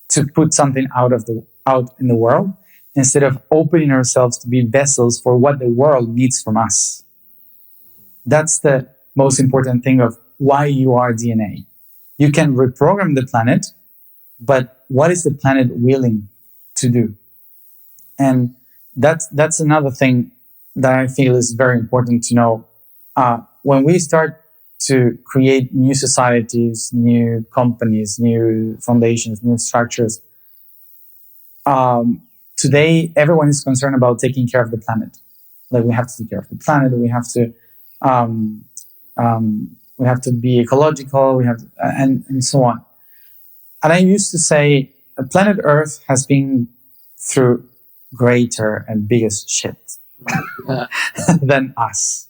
to put something out in the world, instead of opening ourselves to be vessels for what the world needs from us. That's the most important thing of why you are DNA. You can reprogram the planet, but what is the planet willing to do? And that's another thing that I feel is very important to know. When we start to create new societies, new companies, new foundations, new structures, today everyone is concerned about taking care of the planet. Like, we have to take care of the planet, we have to be ecological, and so on. And I used to say, planet Earth has been through greater and biggest shit than us.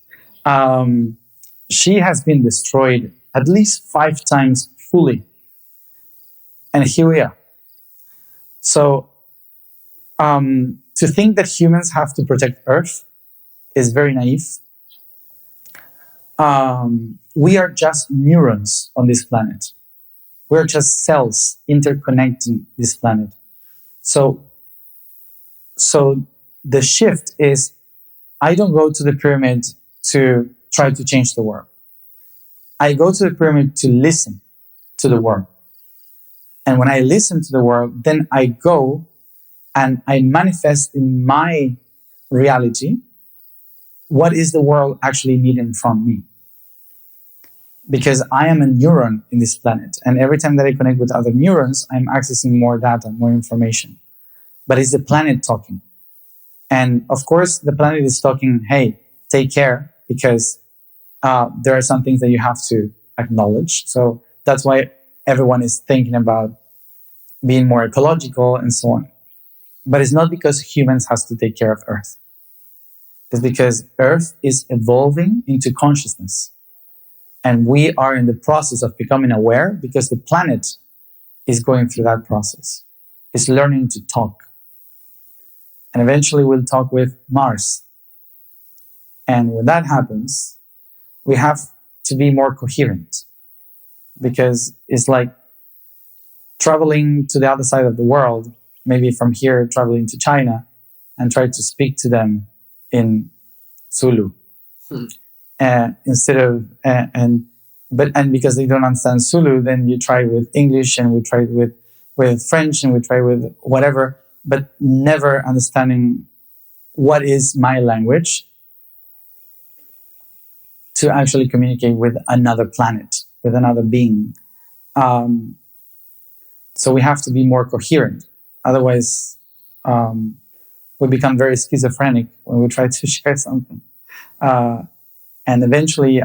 She has been destroyed at least 5 times fully. And here we are. So to think that humans have to protect Earth is very naive. We are just neurons on this planet. We're just cells interconnecting this planet. So the shift is, I don't go to the pyramid to try to change the world. I go to the pyramid to listen to the world. And when I listen to the world, then I go and I manifest in my reality what is the world actually needing from me. Because I am a neuron in this planet. And every time that I connect with other neurons, I'm accessing more data, more information. But it's the planet talking. And of course, the planet is talking, hey, take care, because there are some things that you have to acknowledge. So that's why everyone is thinking about being more ecological and so on. But it's not because humans have to take care of Earth. It's because Earth is evolving into consciousness. And we are in the process of becoming aware, because the planet is going through that process. It's learning to talk. And eventually we'll talk with Mars. And when that happens, we have to be more coherent, because it's like traveling to the other side of the world, maybe from here traveling to China, and try to speak to them in Zulu instead of and because they don't understand Zulu, then you try with English, and we try with French, and we try with whatever, but never understanding what is my language to actually communicate with another planet, with another being. So we have to be more coherent. Otherwise, we become very schizophrenic when we try to share something. And eventually,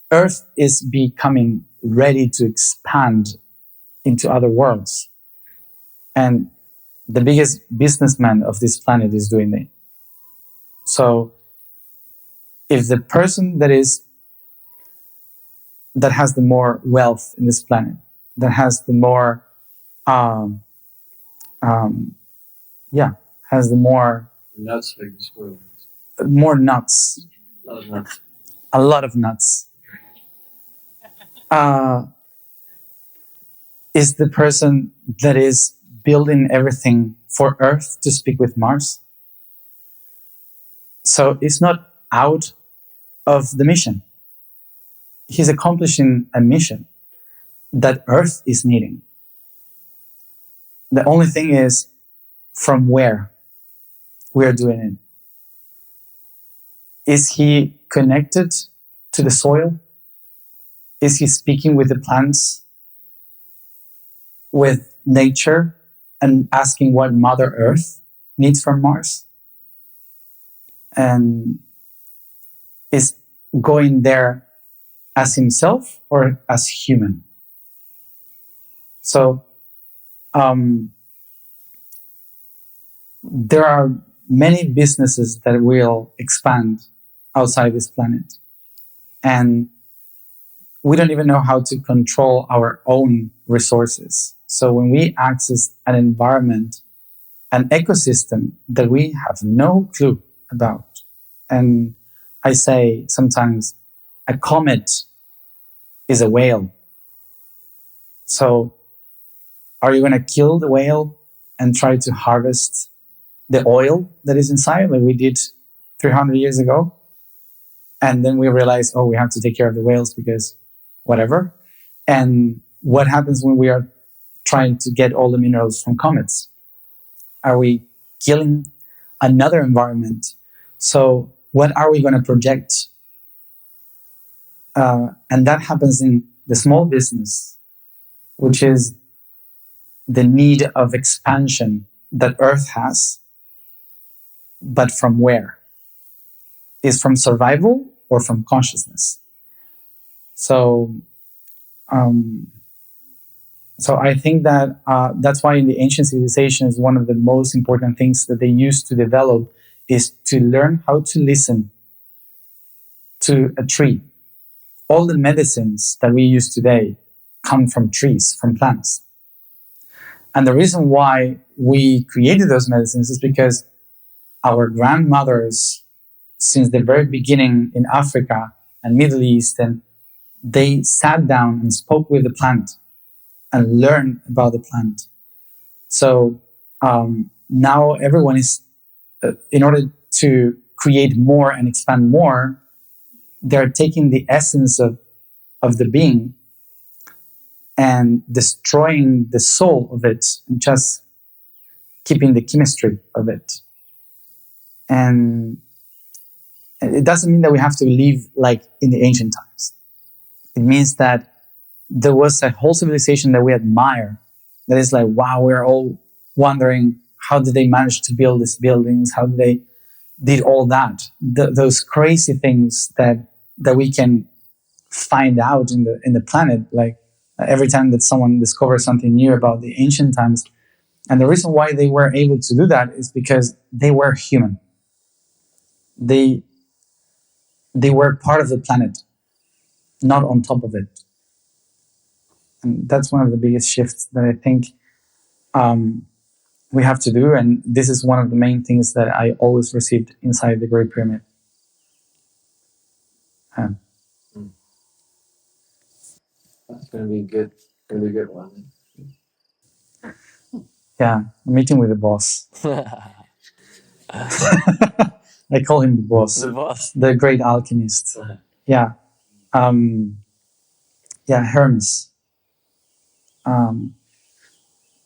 Earth is becoming ready to expand into other worlds. And the biggest businessman of this planet is doing it. So if the person that has the more wealth in this planet, that has the more, has the more Nuts like this world. more nuts, A lot of nuts. a lot of nuts, is the person that is building everything for Earth to speak with Mars. So it's not out of the mission. He's accomplishing a mission that Earth is needing. The only thing is from where we are doing it. Is he connected to the soil? Is he speaking with the plants, with nature, and asking what Mother Earth needs from Mars? And is going there as himself or as human? So there are many businesses that will expand outside this planet. And we don't even know how to control our own resources. So when we access an environment, an ecosystem that we have no clue about, and I say sometimes a comet is a whale. So are you going to kill the whale and try to harvest the oil that is inside, like we did 300 years ago? And then we realize, oh, we have to take care of the whales because whatever. And what happens when we are trying to get all the minerals from comets? Are we killing another environment? So what are we going to project? And that happens in the small business, which is the need of expansion that Earth has. But from where? Is from survival or from consciousness? So I think that that's why in the ancient civilizations, one of the most important things that they used to develop is to learn how to listen to a tree. All the medicines that we use today come from trees, from plants. And the reason why we created those medicines is because our grandmothers, since the very beginning in Africa and Middle East, and they sat down and spoke with the plant and learned about the plant. So now everyone is, in order to create more and expand more, they're taking the essence of the being and destroying the soul of it and just keeping the chemistry of it. And it doesn't mean that we have to live like in the ancient times. It means that there was a whole civilization that we admire, that is like, wow, we're all wondering, how did they manage to build these buildings? How did they did all that? Those crazy things that we can find out in the planet, like every time that someone discovers something new about the ancient times. And the reason why they were able to do that is because they were human. They were part of the planet, not on top of it. And that's one of the biggest shifts that I think we have to do. And this is one of the main things that I always received inside the Great Pyramid. That's going to be good. Going to be a good one. Yeah, a meeting with the boss. I call him the boss. The boss. The great alchemist. Yeah. Yeah, Hermes.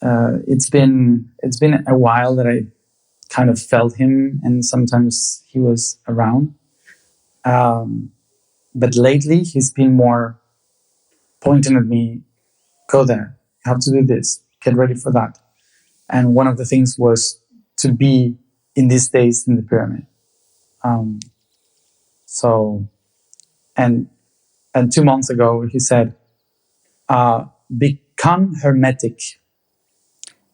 It's been a while that I kind of felt him, and sometimes he was around. But lately, he's been more pointing at me, go there, you have to do this, get ready for that. And one of the things was to be in these days in the pyramid. And 2 months ago, he said, become hermetic.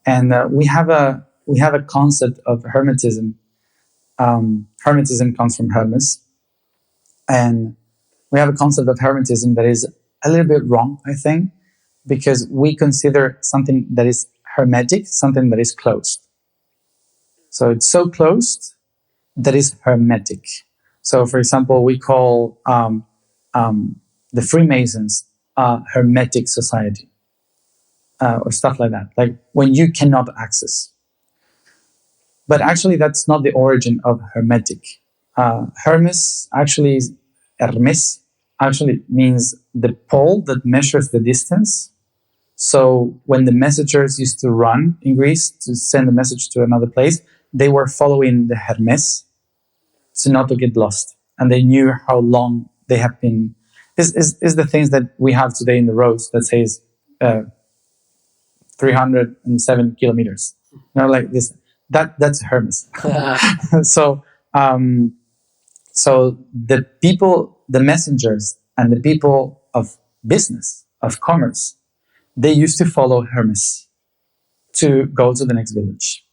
And we have a concept of hermetism. Hermetism comes from Hermes. And we have a concept of hermetism that is a little bit wrong, I think, because we consider something that is hermetic, something that is closed. So it's so closed that is hermetic. So, for example, we call the Freemasons a hermetic society, or stuff like that, like when you cannot access. But actually, that's not the origin of hermetic. Hermes actually means the pole that measures the distance. So when the messengers used to run in Greece to send a message to another place, they were following the Hermes so not to get lost. And they knew how long they have been. Is the things that we have today in the roads that says 307 kilometers. Like this. That's Hermes. So the people, the messengers, and the people of business, of commerce, they used to follow Hermes to go to the next village.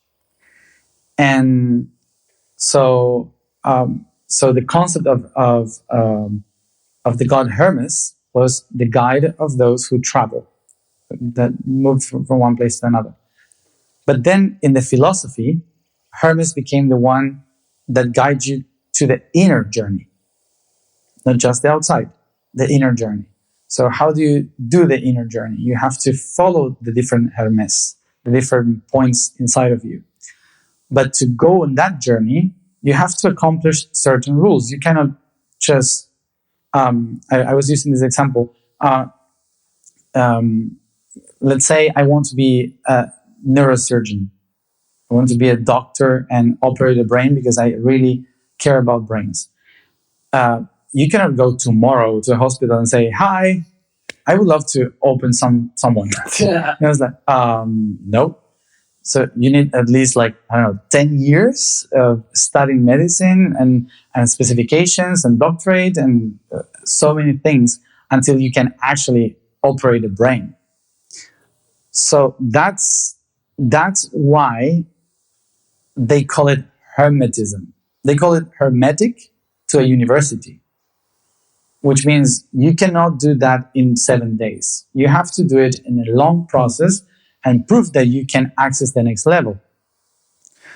And so the concept of the god Hermes was the guide of those who travel, that moved from one place to another. But then in the philosophy, Hermes became the one that guides you to the inner journey, not just the outside, the inner journey. So how do you do the inner journey? You have to follow the different Hermes, the different points inside of you. But to go on that journey, you have to accomplish certain rules. You cannot just, I was using this example. Let's say I want to be a neurosurgeon. I want to be a doctor and operate a brain because I really care about brains. You cannot go tomorrow to a hospital and say, hi, I would love to open someone. And I was like, no. So you need at least 10 years of studying medicine and specifications and doctorate and so many things until you can actually operate a brain. So that's why they call it Hermetism. They call it hermetic to a university, which means you cannot do that in 7 days. You have to do it in a long process and prove that you can access the next level.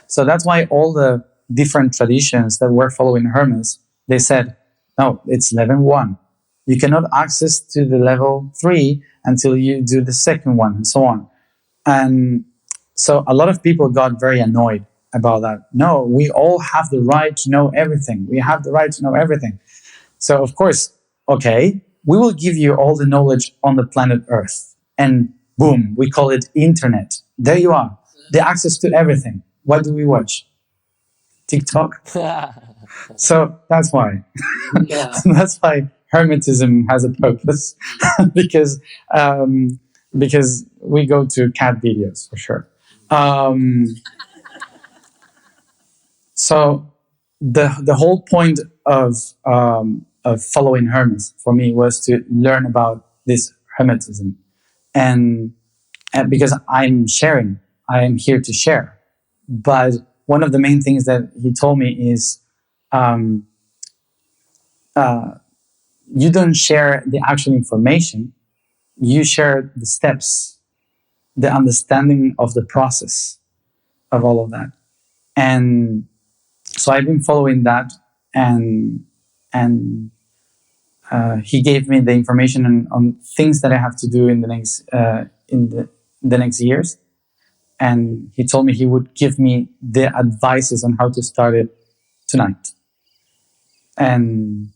So that's why all the different traditions that were following Hermes, they said, no, it's level 1. You cannot access to the level 3 until you do the second one, and so on. And so a lot of people got very annoyed about that. No, we all have the right to know everything. We have the right to know everything. So of course, okay, we will give you all the knowledge on the planet Earth. And boom, we call it internet. There you are. The access to everything. What do we watch? TikTok. So that's why. Yeah. That's why Hermetism has a purpose. because we go to cat videos for sure. So the whole point of following Hermes for me was to learn about this Hermetism, and because I'm sharing, I am here to share. But one of the main things that he told me is, you don't share the actual information, you share the steps, the understanding of the process of all of that. And so I've been following that, and he gave me the information on things that I have to do in the next the next years. and he told me he would give me the advices on how to start it tonight. And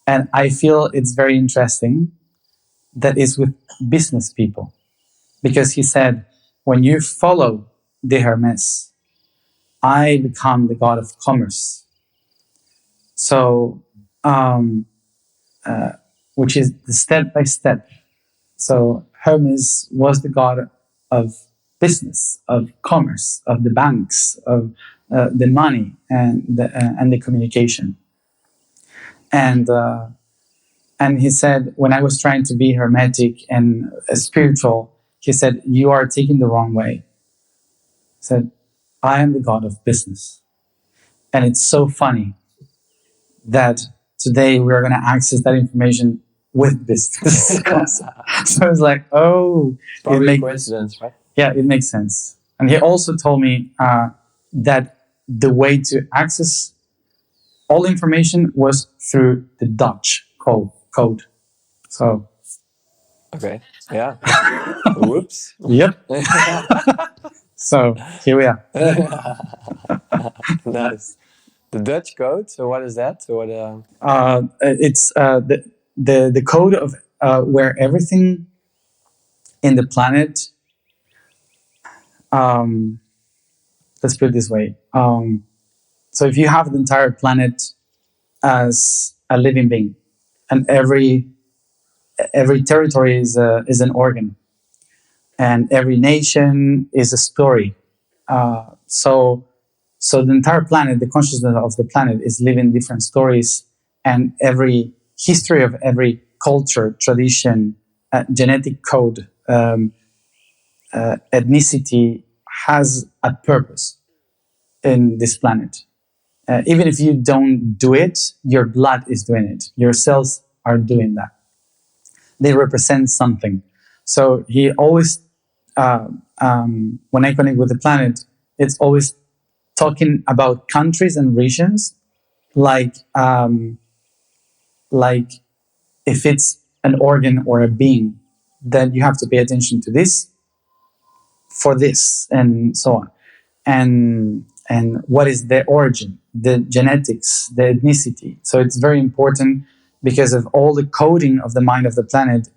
I feel it's very interesting that is with business people, because he said, when you follow the Hermes, I become the god of commerce. So, which is the step by step. So Hermes was the god of business, of commerce, of the banks, of the money and the communication. And he said, when I was trying to be hermetic and spiritual, he said, you are taking the wrong way. He said, I am the god of business. And it's so funny that today we're going to access that information with business. So it's like, oh, Probably a coincidence, right? Yeah, it makes sense. And he also told me that the way to access all information was through the Dutch code. So. Okay. Yeah. Whoops. Yep. So here we are. Nice. The Dutch code. So what is that? So what? It's the code of where everything in the planet. Let's put it this way. So if you have the entire planet as a living being, and every territory is an organ, and every nation is a story. So the entire planet, the consciousness of the planet, is living different stories, and every history of every culture, tradition, genetic code, ethnicity has a purpose in this planet. Even if you don't do it, your blood is doing it. Your cells are doing that. They represent something. So he always, when I connect with the planet, it's always talking about countries and regions, like if it's an organ or a being, then you have to pay attention to this for this, and so on. And what is the origin, the genetics, the ethnicity. So it's very important, because of all the coding of the mind of the planet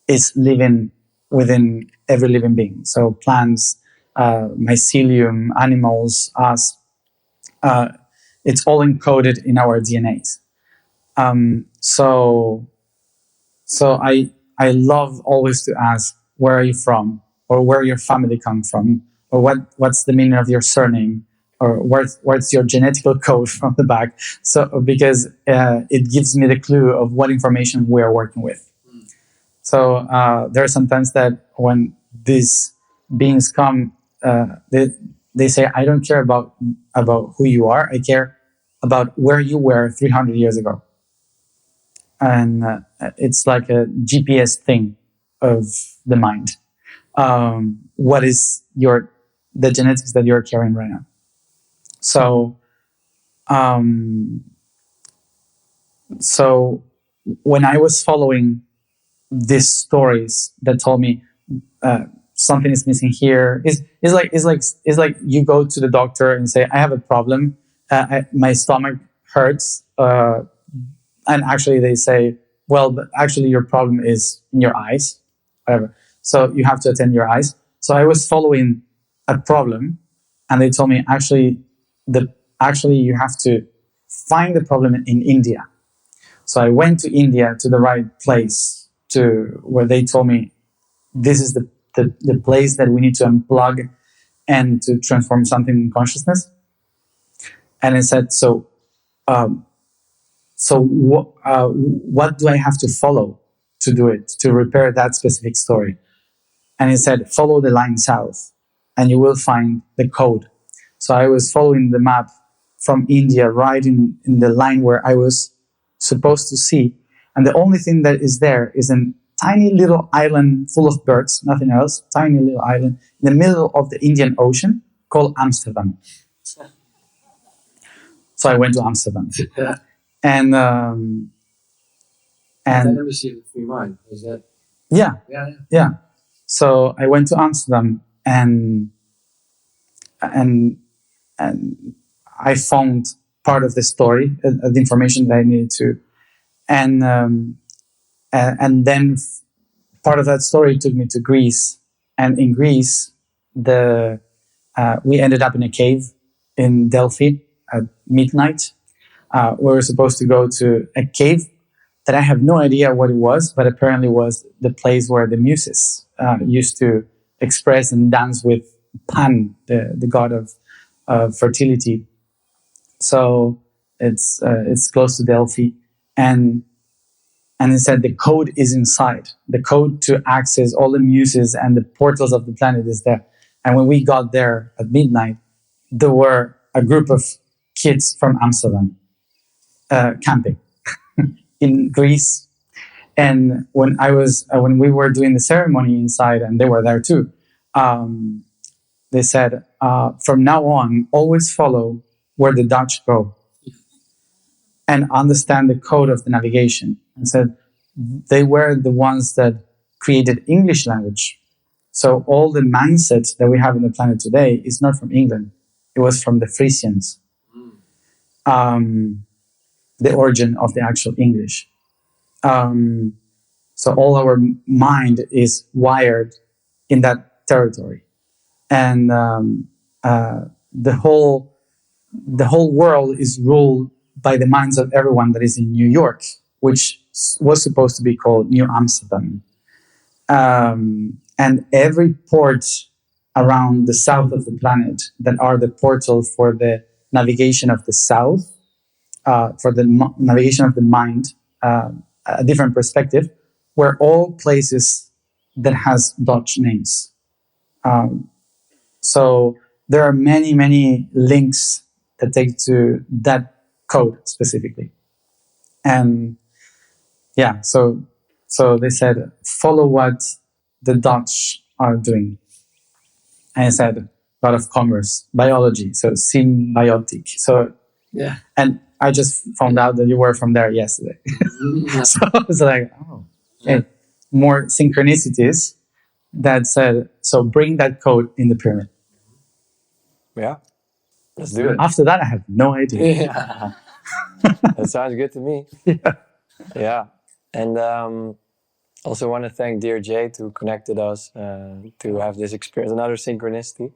is living within every living being. So plants, mycelium, animals, us, it's all encoded in our DNAs. So I love always to ask, where are you from, or where your family come from, or what's the meaning of your surname, or what's your genetical code from the back. So because it gives me the clue of what information we are working with. So there are sometimes that when these beings come, they say, I don't care about who you are. I care about where you were 300 years ago. And it's like a GPS thing of the mind. What is the genetics that you're carrying right now? So, so when I was following these stories that told me something is missing here, it's like you go to the doctor and say, I have a problem. My stomach hurts. And actually they say, well, but actually your problem is in your eyes, whatever. So you have to attend your eyes. So I was following a problem, and they told me, actually you have to find the problem in India. So I went to India, to the right place, to where they told me, this is the place that we need to unplug and to transform something in consciousness. And I said, so what do I have to follow to do it, to repair that specific story? And he said, follow the line south, and you will find the code. So I was following the map from India, right in the line where I was supposed to see. And the only thing that is there is a tiny little island full of birds, nothing else, tiny little island in the middle of the Indian Ocean called Amsterdam. So I went to Amsterdam. And I never received a free mind. Is that? Yeah. So I went to Amsterdam, and and I found part of the story, the information that I needed to, and then part of that story took me to Greece, and in Greece, we ended up in a cave in Delphi at midnight. We were supposed to go to a cave that I have no idea what it was, but apparently was the place where the muses used to express and dance with Pan, the god of fertility. So it's close to Delphi, and it said the code is inside. The code to access all the muses and the portals of the planet is there. And when we got there at midnight, there were a group of kids from Amsterdam camping in Greece. And when we were doing the ceremony inside, and they were there too, they said, from now on, always follow where the Dutch go and understand the code of the navigation. And said they were the ones that created English language. So all the mindset that we have in the planet today is not from England. It was from the Frisians. The origin of the actual English. So all our mind is wired in that territory. And the whole world is ruled by the minds of everyone that is in New York, which was supposed to be called New Amsterdam. And every port around the south of the planet that are the portals for the navigation of the south, for the navigation of the mind, a different perspective, were all places that has Dutch names. So there are many, many links that take to that code specifically. And yeah, so they said, follow what the Dutch are doing. And I said, a lot of commerce, biology, so symbiotic. So yeah. And I just found out that you were from there yesterday. So I was like, oh, okay. More synchronicities that said, so bring that code in the pyramid. Yeah, let's do it. After that, I have no idea. Yeah. That sounds good to me. Yeah. And also want to thank Dear Jade who connected us to have this experience, another synchronicity.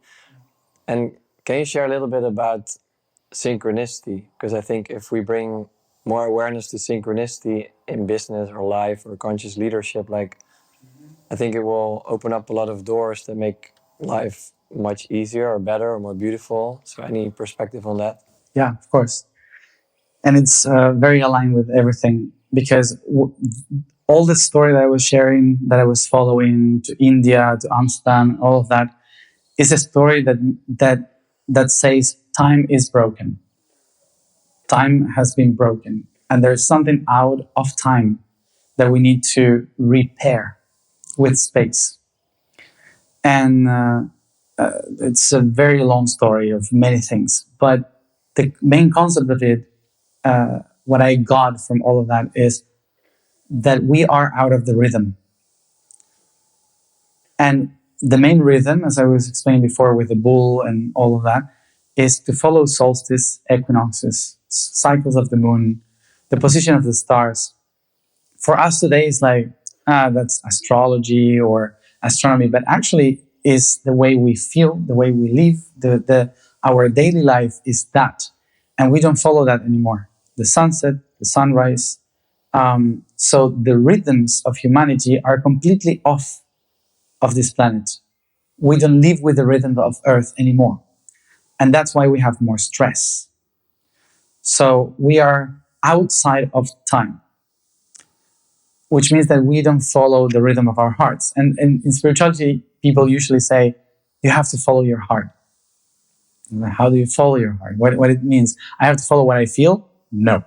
And can you share a little bit about synchronicity? Because I think if we bring more awareness to synchronicity in business or life or conscious leadership, like I think it will open up a lot of doors that make life much easier or better or more beautiful. So any perspective on that? Yeah, of course. And it's very aligned with everything, because all the story that I was sharing, that I was following to India, to Amsterdam, all of that is a story that says time is broken. Time has been broken. And there's something out of time that we need to repair with space. And it's a very long story of many things. But the main concept of it, what I got from all of that is that we are out of the rhythm. And the main rhythm, as I was explaining before with the bull and all of that, is to follow solstice, equinoxes, cycles of the moon, the position of the stars. For us today, it's like, that's astrology or astronomy, but actually is the way we feel, the way we live, our daily life is that. And we don't follow that anymore. The sunset, the sunrise. So the rhythms of humanity are completely off of this planet. We don't live with the rhythm of Earth anymore. And that's why we have more stress. So we are outside of time, which means that we don't follow the rhythm of our hearts. And in spirituality, people usually say, you have to follow your heart. How do you follow your heart? What it means? I have to follow what I feel? No.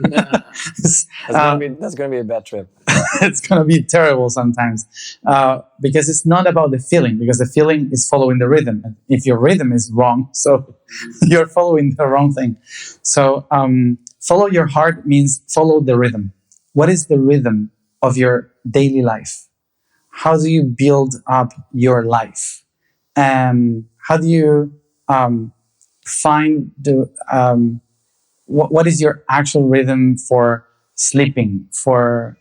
That's going to be a bad trip. It's going to be terrible sometimes, because it's not about the feeling, because the feeling is following the rhythm. If your rhythm is wrong, so you're following the wrong thing. So follow your heart means follow the rhythm. What is the rhythm of your daily life? How do you build up your life? How do you find what is your actual rhythm for sleeping, for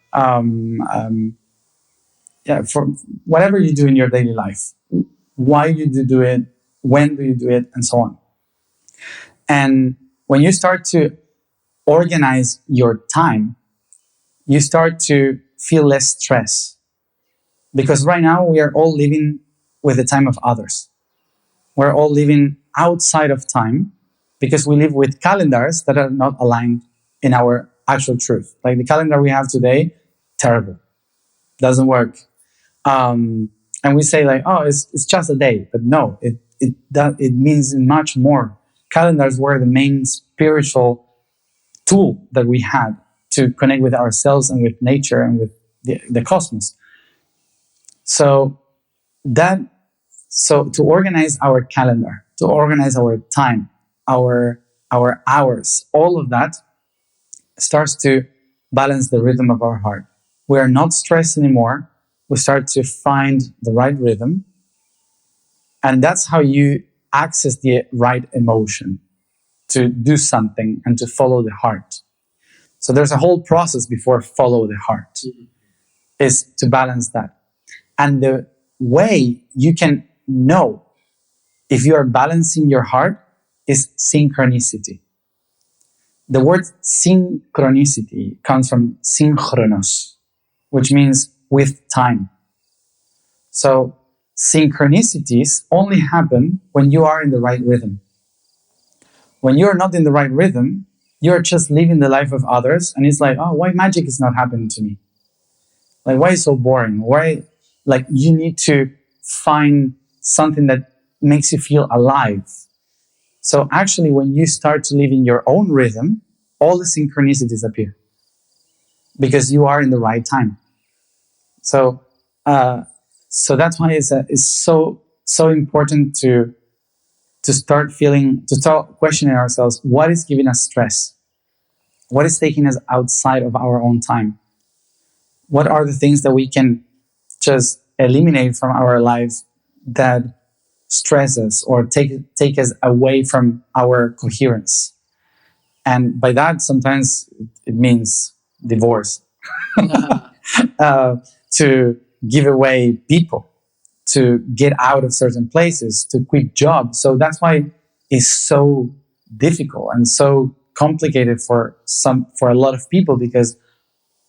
for whatever you do in your daily life, why you do it, when do you do it, and so on. And when you start to organize your time, you start to feel less stress. Because right now we are all living with the time of others. We're all living outside of time because we live with calendars that are not aligned in our actual truth. Like the calendar we have today, terrible, doesn't work. And we say like, oh, it's just a day, but no, it means much more. Calendars were the main spiritual tool that we had to connect with ourselves and with nature and with the cosmos. So to organize our calendar, to organize our time, our hours, all of that starts to balance the rhythm of our heart. We are not stressed anymore. We start to find the right rhythm. And that's how you access the right emotion to do something and to follow the heart. So there's a whole process before follow the heart, is to balance that. And the way you can know if you are balancing your heart is synchronicity. The word synchronicity comes from synchronos, which means with time. So synchronicities only happen when you are in the right rhythm. When you're not in the right rhythm, you're just living the life of others, and it's like, oh, why magic is not happening to me? Like, why is it so boring? Why? Like, you need to find something that makes you feel alive. So actually, when you start to live in your own rhythm, all the synchronicities appear because you are in the right time. So that's why it's so important to start questioning ourselves, what is giving us stress? What is taking us outside of our own time? What are the things that we can just eliminate from our lives that stress us or take us away from our coherence? And by that, sometimes it means divorce, to give away people, to get out of certain places, to quit jobs. So that's why it's so difficult and so complicated for a lot of people, because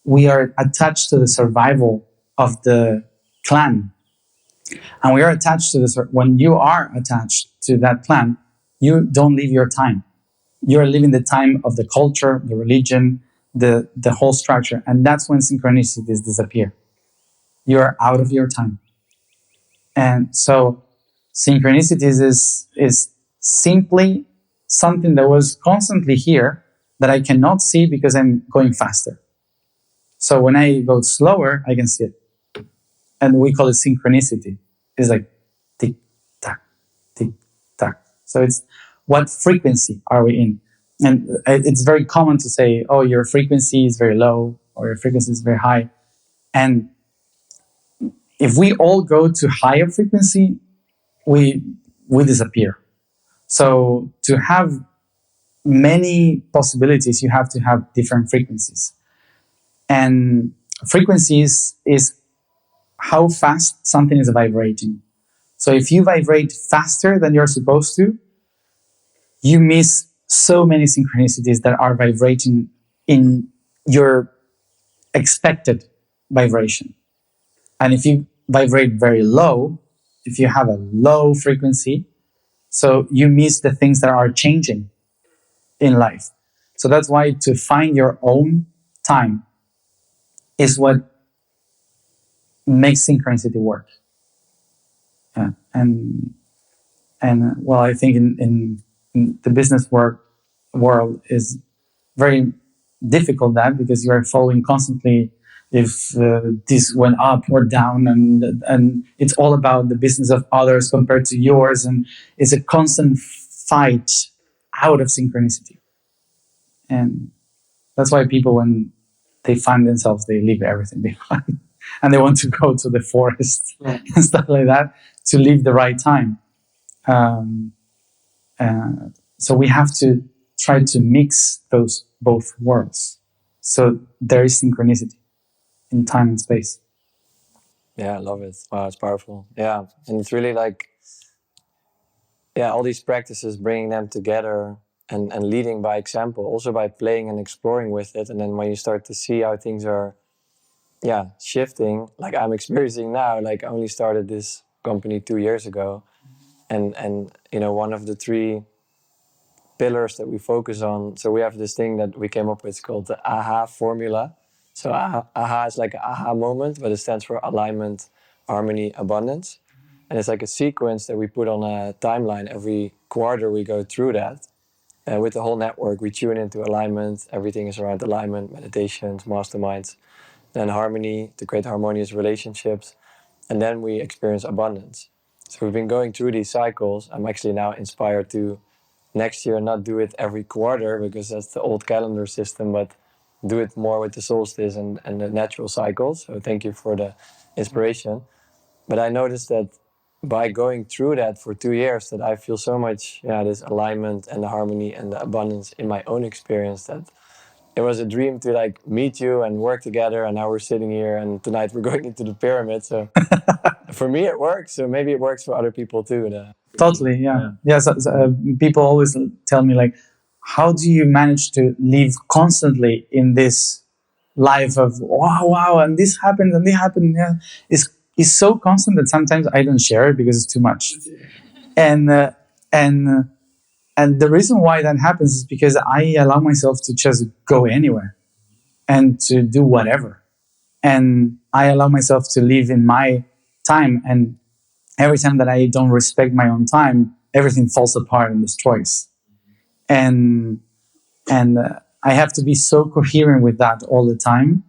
we are attached to the survival of the clan. And we are attached to when you are attached to that clan, you don't live your time. You're living the time of the culture, the religion, the whole structure. And that's when synchronicities disappear. You're out of your time. And so synchronicities is simply something that was constantly here that I cannot see because I'm going faster. So when I go slower, I can see it. And we call it synchronicity. It's like tick, tack, tick, tack. So it's what frequency are we in? And it's very common to say, oh, your frequency is very low or your frequency is very high. And if we all go to higher frequency, we disappear. So to have many possibilities, you have to have different frequencies. And frequencies is how fast something is vibrating. So if you vibrate faster than you're supposed to, you miss so many synchronicities that are vibrating in your expected vibration. And if you vibrate very low, if you have a low frequency, so you miss the things that are changing in life. So that's why to find your own time is what makes synchronicity work. Yeah. And well, I think in the business world is very difficult because you are following constantly if this went up or down, and it's all about the business of others compared to yours, and it's a constant fight out of synchronicity. And that's why people, when they find themselves, they leave everything behind and they want to go to the forest and stuff like that to live the right time. So we have to try to mix those both worlds. So there is synchronicity in time and space. Yeah, I love it. Wow, it's powerful. Yeah, and it's really like, yeah, all these practices, bringing them together and leading by example, also by playing and exploring with it. And then when you start to see how things are, yeah, shifting, like I'm experiencing now, like I only started this company 2 years ago. And you know, one of the three pillars that we focus on, so we have this thing that we came up with called the AHA formula. So AHA is like an aha moment, but it stands for alignment, harmony, abundance. And it's like a sequence that we put on a timeline. Every quarter we go through that. With the whole network, we tune into alignment. Everything is around alignment, meditations, masterminds. Then harmony, to create harmonious relationships. And then we experience abundance. So we've been going through these cycles. I'm actually now inspired to next year not do it every quarter, because that's the old calendar system, but do it more with the solstice and the natural cycles. So thank you for the inspiration. But I noticed that by going through that for 2 years, that I feel so much, yeah, this alignment and the harmony and the abundance in my own experience, that it was a dream to like meet you and work together. And now we're sitting here, and tonight we're going into the pyramid. So for me, it works. So maybe it works for other people too. Totally, yeah. People always tell me, like, how do you manage to live constantly in this life of wow, and this happened and this happened? Yeah, it's so constant that sometimes I don't share it because it's too much. And and the reason why that happens is because I allow myself to just go anywhere and to do whatever, and I allow myself to live in my time. And every time that I don't respect my own time, everything falls apart and destroys. And I have to be so coherent with that all the time.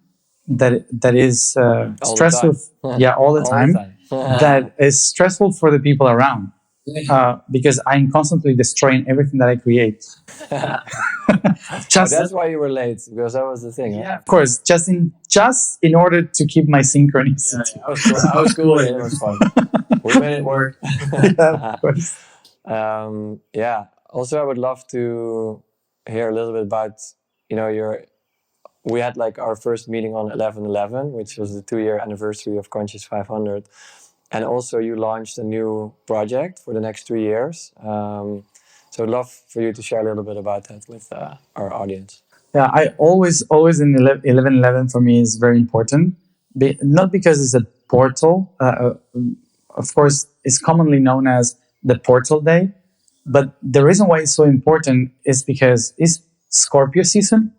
That is stressful. Yeah, all the time. That is stressful for the people around, because I'm constantly destroying everything that I create. That's why you were late, because that was the thing. Yeah, of course. Just in order to keep my synchronicity. Yeah, I was cool. It was fun. We made it work. Yeah, of course. Yeah. Also, I would love to hear a little bit about, you know, we had like our first meeting on 11/11, which was the 2-year anniversary of Conscious 500. And also you launched a new project for the next 3 years. So I'd love for you to share a little bit about that with our audience. Yeah, I always in 11/11 for me is very important. Not because it's a portal. Of course, it's commonly known as the portal day. But the reason why it's so important is because it's Scorpio season.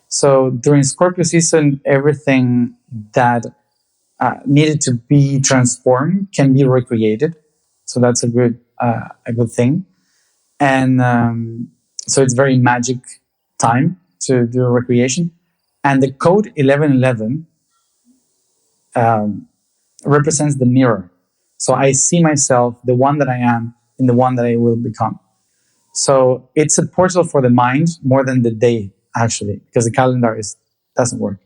So during Scorpio season, everything that needed to be transformed can be recreated. So that's a good thing. And so it's very magic time to do recreation. And the code 11/11 represents the mirror. So I see myself, the one that I am, in the one that I will become. So it's a portal for the mind more than the day, actually, because the calendar doesn't work.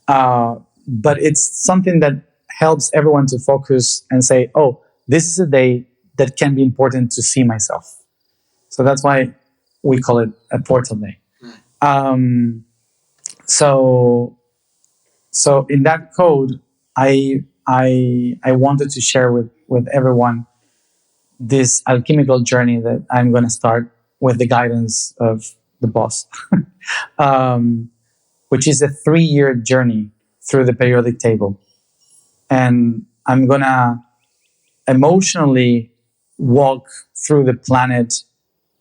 But it's something that helps everyone to focus and say, oh, this is a day that can be important to see myself. So that's why we call it a portal day. So in that code, I wanted to share with everyone this alchemical journey that I'm going to start with the guidance of the boss, which is a 3-year journey through the periodic table. And I'm going to emotionally walk through the planet,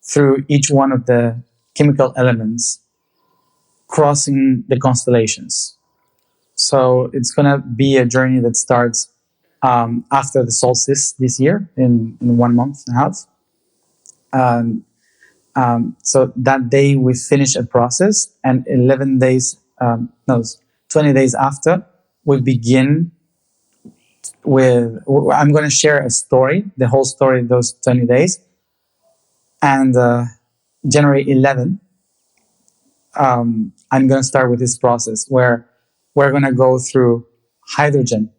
through each one of the chemical elements, crossing the constellations. So it's going to be a journey that starts after the solstice this year in 1 month and a half. So that day we finish a process, and 20 days after, we begin with, I'm going to share a story, the whole story of those 20 days. And January 11, I'm going to start with this process where we're going to go through hydrogen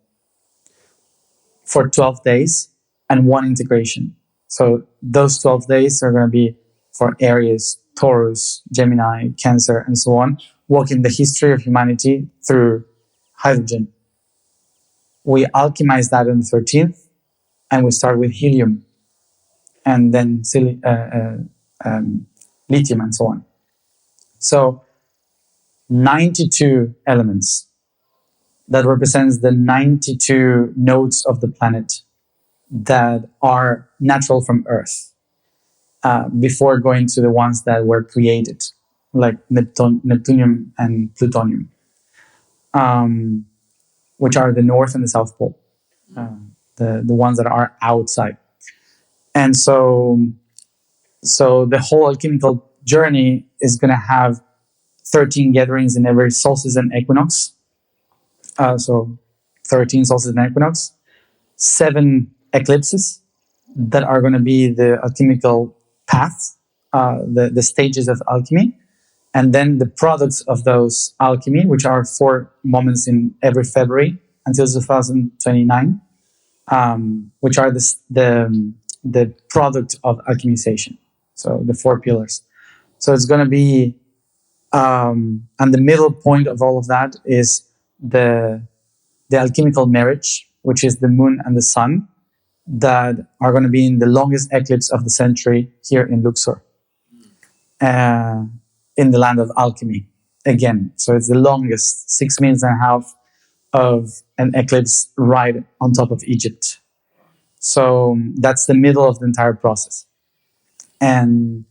for 12 days and 1 integration. So those 12 days are going to be for Aries, Taurus, Gemini, Cancer, and so on, walking the history of humanity through hydrogen. We alchemize that on the 13th, and we start with helium, and then lithium, and so on. So 92 elements that represents the 92 nodes of the planet that are natural from Earth, before going to the ones that were created, like Neptunium and Plutonium, which are the North and the South Pole, the ones that are outside. And so the whole alchemical journey is going to have 13 gatherings in every solstice and equinox. So 13 solstices and equinox, 7 eclipses that are going to be the alchemical path, the stages of alchemy, and then the products of those alchemy, which are 4 moments in every February until 2029, which are the product of alchemization. So the 4 pillars. So it's going to be, and the middle point of all of that is the alchemical marriage, which is the moon and the sun, that are going to be in the longest eclipse of the century here in Luxor, in the land of alchemy again. So it's the longest, 6 minutes and a half of an eclipse right on top of Egypt. So that's the middle of the entire process. And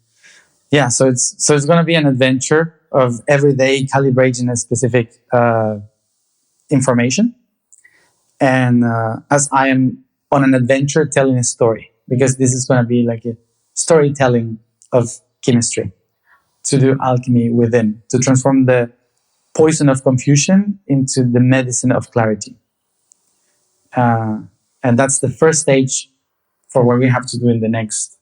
yeah, so it's going to be an adventure of every day calibrating a specific information. And as I am on an adventure telling a story, because this is going to be like a storytelling of chemistry, to do alchemy within, to transform the poison of confusion into the medicine of clarity. And that's the first stage for what we have to do in the next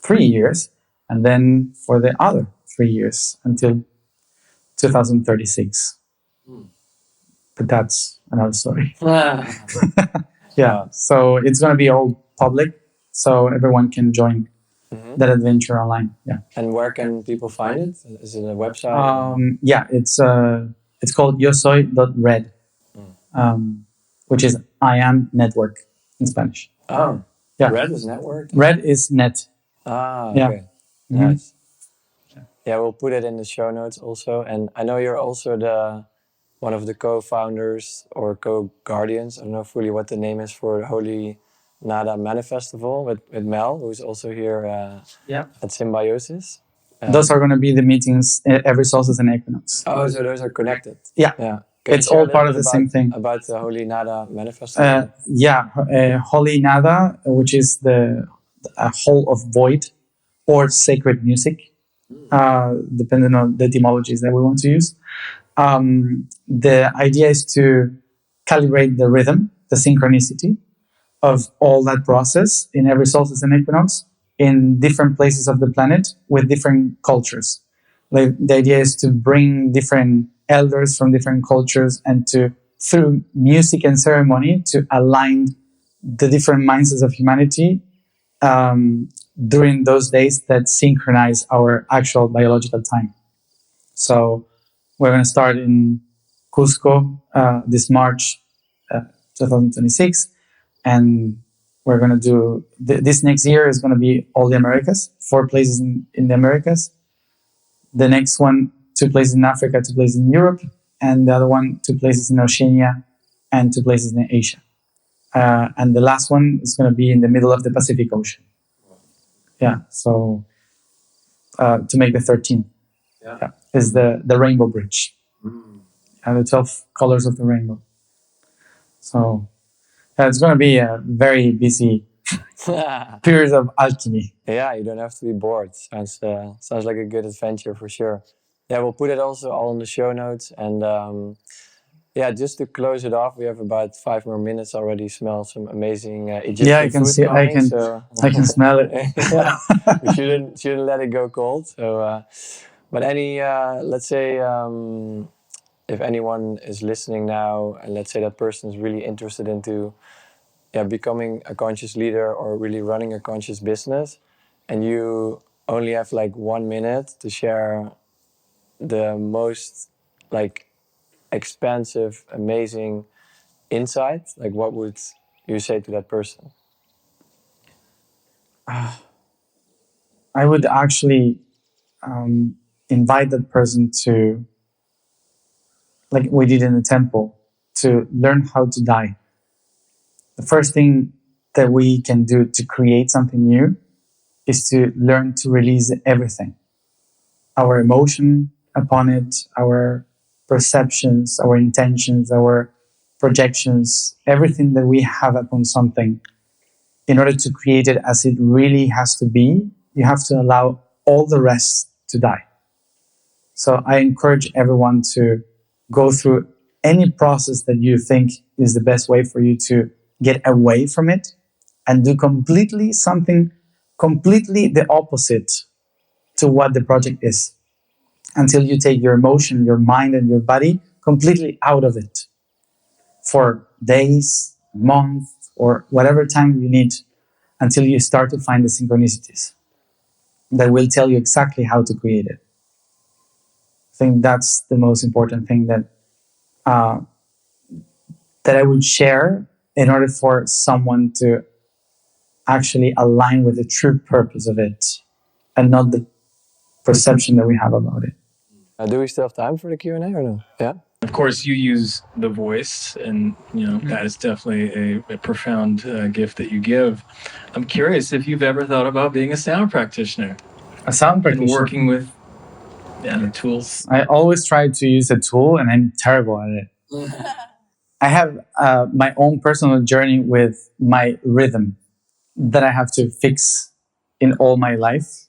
3 years, and then for the other 3 years until 2036. But that's another story. Yeah, so it's going to be all public, so everyone can join that adventure online. Yeah. And where can people find it? Is it a website? Yeah, it's called yosoy.red, which is I am network in Spanish. Oh, yeah. Red is network? Red is net. Ah, okay. Yeah. Nice. Yeah, we'll put it in the show notes also. And I know you're also one of the co-founders or co-guardians. I don't know fully what the name is for Holy Nada Manifestival with Mel, who's also here at Symbiosis. Those are going to be the meetings every solstice and equinox. Oh, so those are connected. Yeah. It's all part of the same thing. About the Holy Nada Manifestival? Holy Nada, which is a hole of void or sacred music, depending on the etymologies that we want to use. The idea is to calibrate the rhythm, the synchronicity of all that process in every solstice and equinox in different places of the planet with different cultures. Like, the idea is to bring different elders from different cultures and to, through music and ceremony, to align the different mindsets of humanity during those days that synchronize our actual biological time. So we're going to start in Cusco this March 2026, and we're going to do this next year is going to be all the Americas, 4 places in the Americas. The next one, 2 places in Africa, 2 places in Europe, and the other one, 2 places in Oceania and 2 places in Asia. And the last one is going to be in the middle of the Pacific Ocean. Yeah, so to make the 13th is the Rainbow Bridge. And the 12 colors of the rainbow. So it's going to be a very busy period of alchemy. Yeah, you don't have to be bored. Sounds like a good adventure for sure. Yeah, we'll put it also all in the show notes. And just to close it off, we have about 5 more minutes already. Smell some amazing Egyptian food coming, I can smell it. We shouldn't let it go cold. So, but any let's say if anyone is listening now, and let's say that person is really interested into becoming a conscious leader or really running a conscious business, and you only have like 1 minute to share the most like expansive, amazing insight, like what would you say to that person? I would actually invite that person to, like we did in the temple, to learn how to die. The first thing that we can do to create something new is to learn to release everything. Our emotion upon it, our perceptions, our intentions, our projections, everything that we have upon something. In order to create it as it really has to be, you have to allow all the rest to die. So I encourage everyone to go through any process that you think is the best way for you to get away from it and do completely something completely the opposite to what the project is, until you take your emotion, your mind, and your body completely out of it for days, months, or whatever time you need, until you start to find the synchronicities that will tell you exactly how to create it. I think that's the most important thing that I would share in order for someone to actually align with the true purpose of it and not the perception that we have about it. Do we still have time for the Q&A or no? Yeah. Of course, you use the voice, and that is definitely a profound gift that you give. I'm curious if you've ever thought about being a sound practitioner. A sound And practitioner. working with the tools. I always try to use a tool, and I'm terrible at it. I have my own personal journey with my rhythm that I have to fix in all my life,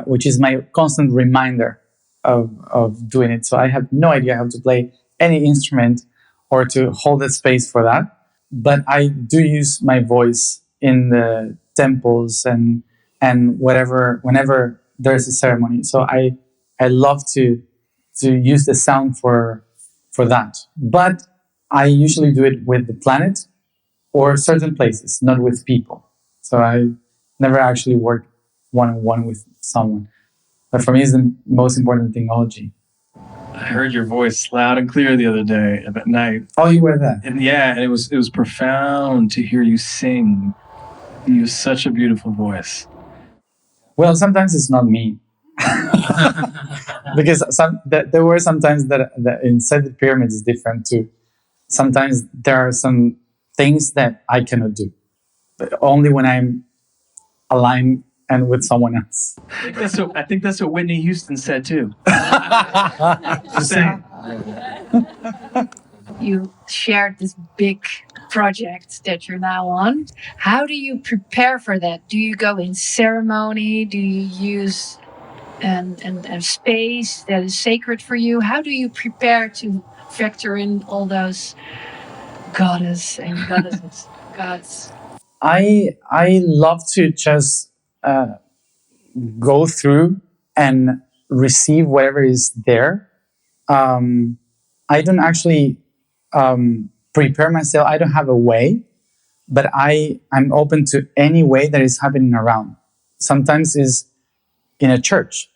which is my constant reminder of doing it. So I have no idea how to play any instrument or to hold a space for that. But I do use my voice in the temples and whenever there's a ceremony. So I love to use the sound for that. But I usually do it with the planet or certain places, not with people. So I never actually work one-on-one with someone. But for me, it's the most important technology. I heard your voice loud and clear the other day at night. Oh, you were there? And and it was profound to hear you sing. You have such a beautiful voice. Well, sometimes it's not me. Because there were some times that inside the pyramid is different too. Sometimes there are some things that I cannot do, but only when I'm aligned and with someone else. I think that's what Whitney Houston said too. Just saying. You shared this big project that you're now on. How do you prepare for that? Do you go in ceremony? Do you use a space that is sacred for you? How do you prepare to factor in all those goddess and goddesses, gods? I love to just go through and receive whatever is there. I don't actually prepare myself. I don't have a way, but I'm open to any way that is happening around. Sometimes is in a church.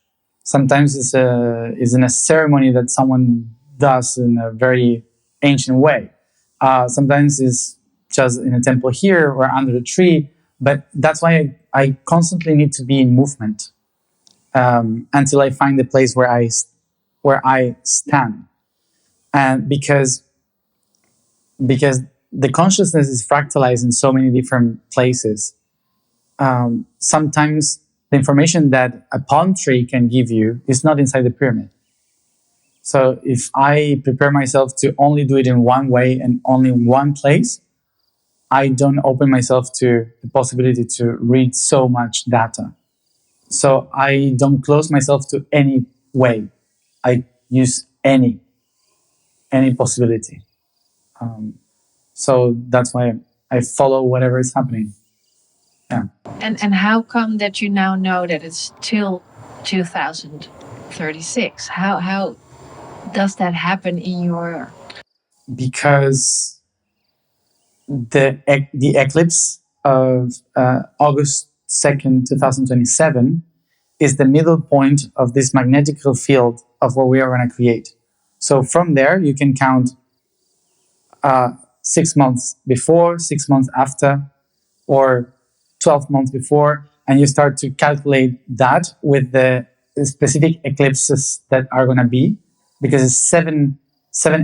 Sometimes is in a ceremony that someone does in a very ancient way. Sometimes is just in a temple here or under a tree. But that's why I constantly need to be in movement until I find the place where I stand. And because the consciousness is fractalized in so many different places, sometimes the information that a palm tree can give you is not inside the pyramid. So if I prepare myself to only do it in one way and only in one place, I don't open myself to the possibility to read so much data. So I don't close myself to any way. I use any possibility. So that's why I follow whatever is happening. Yeah. And how come that you now know that it's till 2036? How does that happen in your... Because the eclipse of August 2nd, 2027 is the middle point of this magnetical field of what we are going to create. So from there, you can count 6 months before, 6 months after, or 12 months before, and you start to calculate that with the specific eclipses that are going to be, because it's seven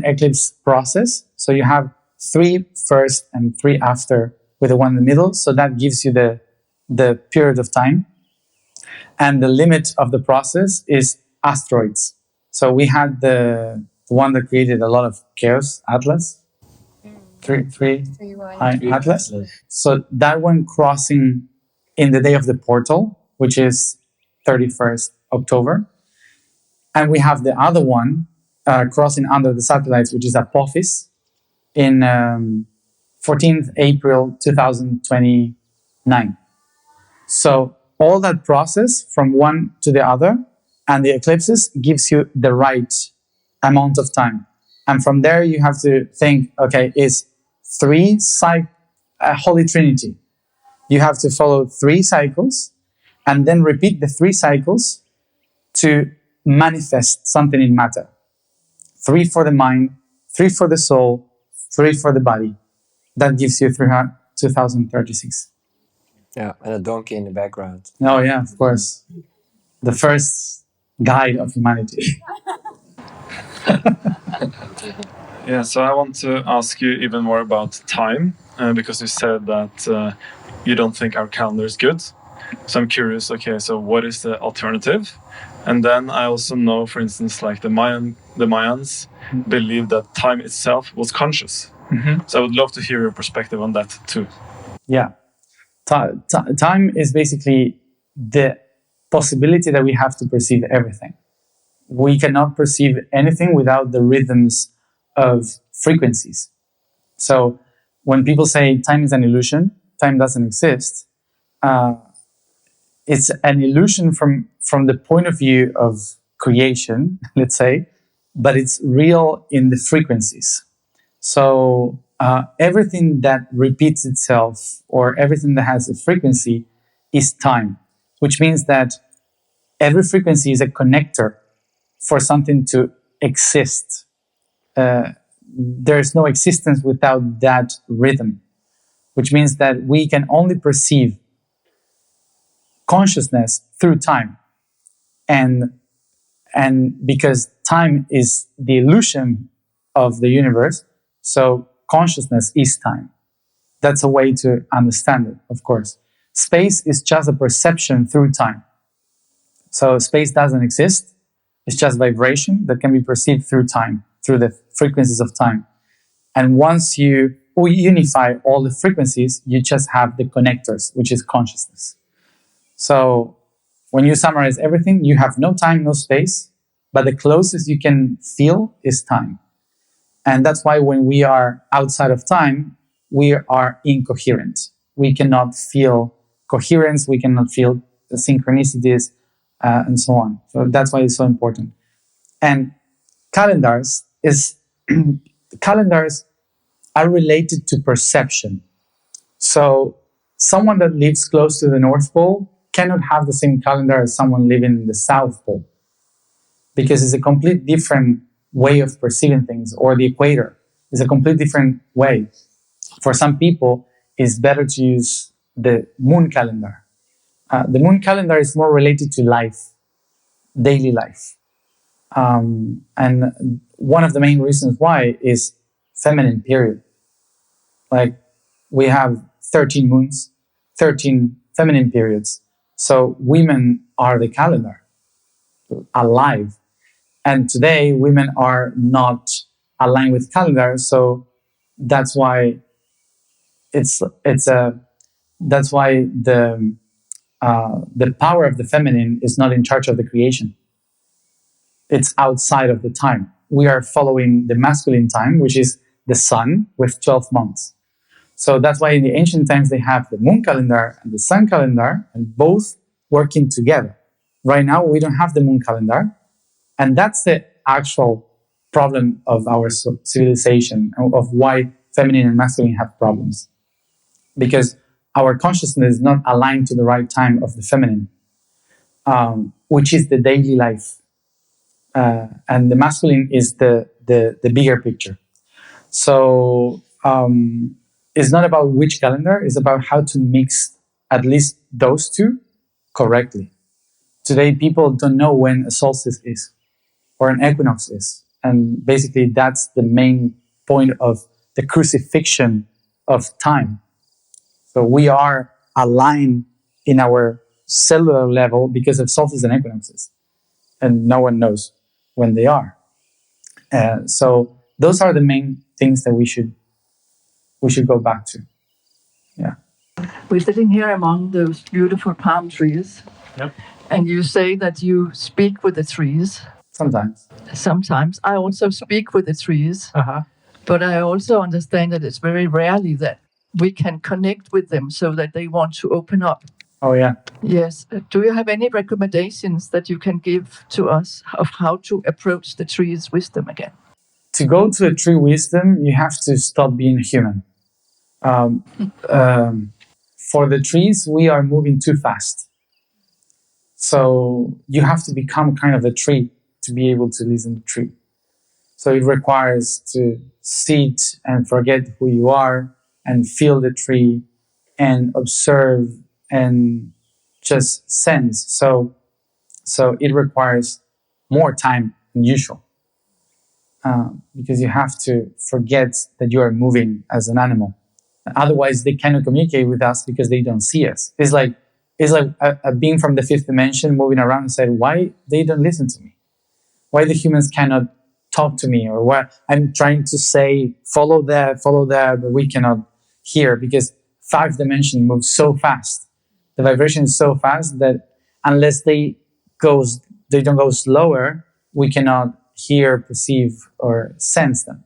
eclipse process. So you have 3 first and 3 after with the one in the middle. So that gives you the period of time. And the limit of the process is asteroids. So we had the one that created a lot of chaos, Atlas. Three Atlas. So that one crossing in the day of the portal, which is 31st October. And we have the other one crossing under the satellites, which is Apophis, in 14th April 2029. So all that process from one to the other and the eclipses gives you the right amount of time. And from there, you have to think, okay, is Holy Trinity. You have to follow 3 cycles and then repeat the 3 cycles to manifest something in matter. 3 for the mind, 3 for the soul, 3 for the body. That gives you 2036. Yeah, and a donkey in the background. Oh yeah, of course. The first guide of humanity. Yeah, so I want to ask you even more about time, because you said that you don't think our calendar is good. So I'm curious, okay, so what is the alternative? And then I also know, for instance, like the Mayans believed that time itself was conscious. Mm-hmm. So I would love to hear your perspective on that too. Yeah. Time is basically the possibility that we have to perceive everything. We cannot perceive anything without the rhythms of frequencies. So when people say time is an illusion, time doesn't exist, it's an illusion from the point of view of creation, let's say, but it's real in the frequencies. So everything that repeats itself or everything that has a frequency is time, which means that every frequency is a connector for something to exist. There is no existence without that rhythm, which means that we can only perceive consciousness through time. And because time is the illusion of the universe, so consciousness is time. That's a way to understand it, of course. Space is just a perception through time. So space doesn't exist. It's just vibration that can be perceived through time, through the frequencies of time. And once you unify all the frequencies, you just have the connectors, which is consciousness. So when you summarize everything, you have no time, no space, but the closest you can feel is time. And that's why when we are outside of time, we are incoherent. We cannot feel coherence, we cannot feel the synchronicities, and so on. So that's why it's so important. And calendars are related to perception. So someone that lives close to the North Pole cannot have the same calendar as someone living in the South Pole, because it's a complete different way of perceiving things, or the equator is a complete different way. For some people, it's better to use the moon calendar. The moon calendar is more related to life, daily life. And one of the main reasons why is feminine period. Like we have 13 moons, 13 feminine periods. So women are the calendar, alive. And today women are not aligned with calendar. So that's why that's why the power of the feminine is not in charge of the creation. It's outside of the time. We are following the masculine time, which is the sun with 12 months. So that's why in the ancient times they have the moon calendar and the sun calendar, and both working together. Right now we don't have the moon calendar, and that's the actual problem of our civilization, of why feminine and masculine have problems because our consciousness is not aligned to the right time of the feminine, which is the daily life. And the masculine is the bigger picture. So it's not about which calendar, it's about how to mix at least those two correctly. Today, people don't know when a solstice is or an equinox is. And basically, that's the main point of the crucifixion of time. So we are aligned in our cellular level because of solstices and equinoxes. And no one knows when they are. So those are the main things that we should go back to. Yeah. We're sitting here among those beautiful palm trees. Yep. And you say that you speak with the trees. Sometimes. Sometimes. I also speak with the trees. Uh-huh. But I also understand that it's very rarely that we can connect with them so that they want to open up. Oh, yeah. Yes. Do you have any recommendations that you can give to us of how to approach the tree's wisdom again? To go to a tree wisdom, you have to stop being human. For the trees, we are moving too fast. So you have to become kind of a tree to be able to listen to the tree. So it requires to sit and forget who you are and feel the tree and observe and just sense. So it requires more time than usual because you have to forget that you are moving as an animal. Otherwise, they cannot communicate with us because they don't see us. It's like a being from the fifth dimension moving around and said, why they don't listen to me? Why the humans cannot talk to me? Or why I'm trying to say, follow there, but we cannot hear because 5th dimension moves so fast. The vibration is so fast that unless they don't go slower, we cannot hear, perceive, or sense them.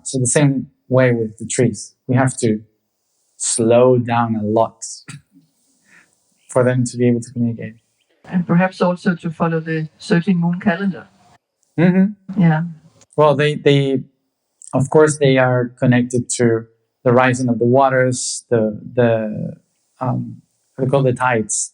So the same way with the trees. We have to slow down a lot for them to be able to communicate. And perhaps also to follow the 13 moon calendar. Mm-hmm. Yeah. Well, they of course they are connected to the rising of the waters, the we call the tides,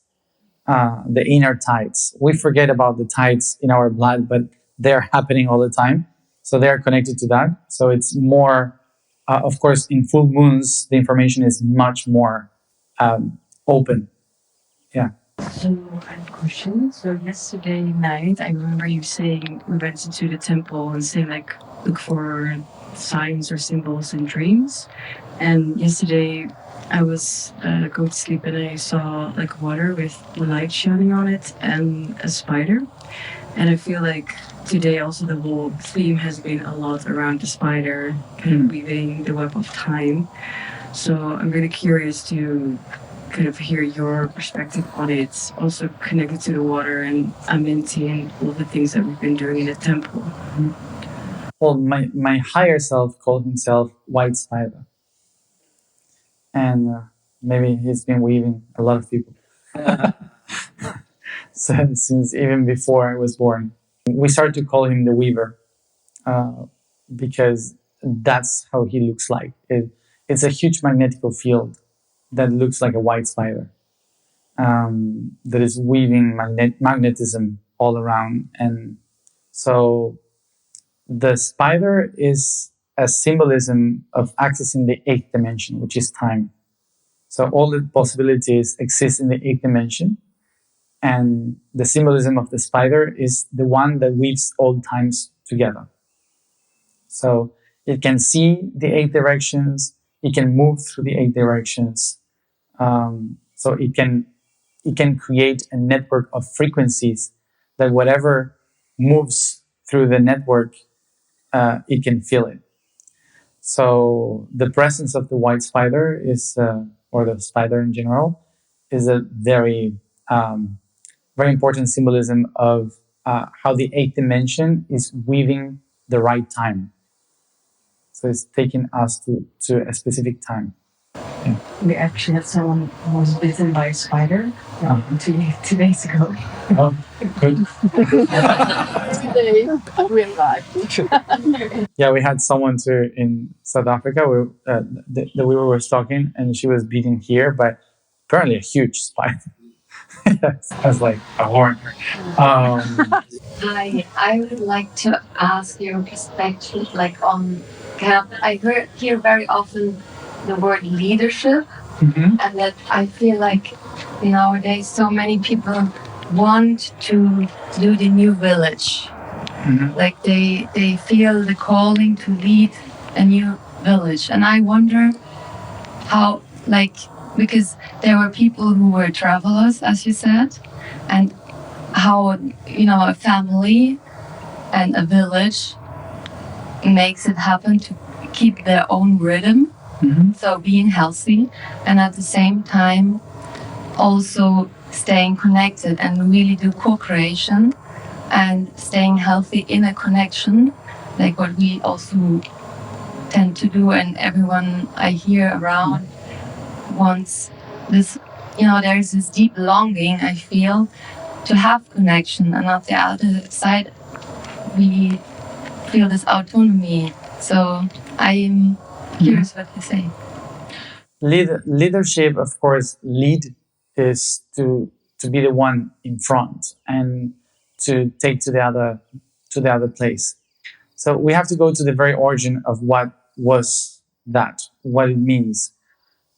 the inner tides. We forget about the tides in our blood, but they're happening all the time. So they're connected to that. So it's more, of course, in full moons, the information is much more open. Yeah. So I have a question. So yesterday night, I remember you saying we went into the temple and saying like, look for signs or symbols in dreams. And yesterday I was going to sleep and I saw like water with light shining on it and a spider. And I feel like today also the whole theme has been a lot around the spider kind of weaving the web of time. So I'm really curious to kind of hear your perspective on it, also connected to the water and Aminti and all the things that we've been doing in the temple. Well, my higher self called himself White Spider. And maybe he's been weaving a lot of people. Since even before I was born. We started to call him the Weaver because that's how he looks like. It's a huge magnetical field that looks like a white spider that is weaving magnetism all around. And so the spider is a symbolism of accessing the 8th dimension, which is time. So all the possibilities exist in the 8th dimension. And the symbolism of the spider is the one that weaves all times together. So it can see the 8 directions, it can move through the 8 directions. So it can create a network of frequencies that whatever moves through the network, it can feel it. So the presence of the white spider is, or the spider in general, is a very important symbolism of how the 8th dimension is weaving the right time. So it's taking us to a specific time. Yeah. We actually had someone who was bitten by a spider 2 days ago. Oh, good. Today, real life. Yeah, we had someone too in South Africa. We were stalking, and she was beaten here, but apparently a huge spider. I was like a horn. I would like to ask your perspective, like on kind of, hear very often the word leadership, Mhm. and that I feel like nowadays so many people want to do the new village. Mhm. Like they feel the calling to lead a new village, and I wonder how, like, because there were people who were travelers, as you said, and how a family and a village makes it happen to keep their own rhythm, Mhm. so being healthy, and at the same time also staying connected and really do co-creation and staying healthy in a connection, like what we also tend to do, and everyone I hear around wants this. There's this deep longing, I feel, to have connection, and on the other side we feel this autonomy. So I'm curious what you say. Leadership, of course, lead is to be the one in front and to take to the other place. So we have to go to the very origin of what was that, what it means.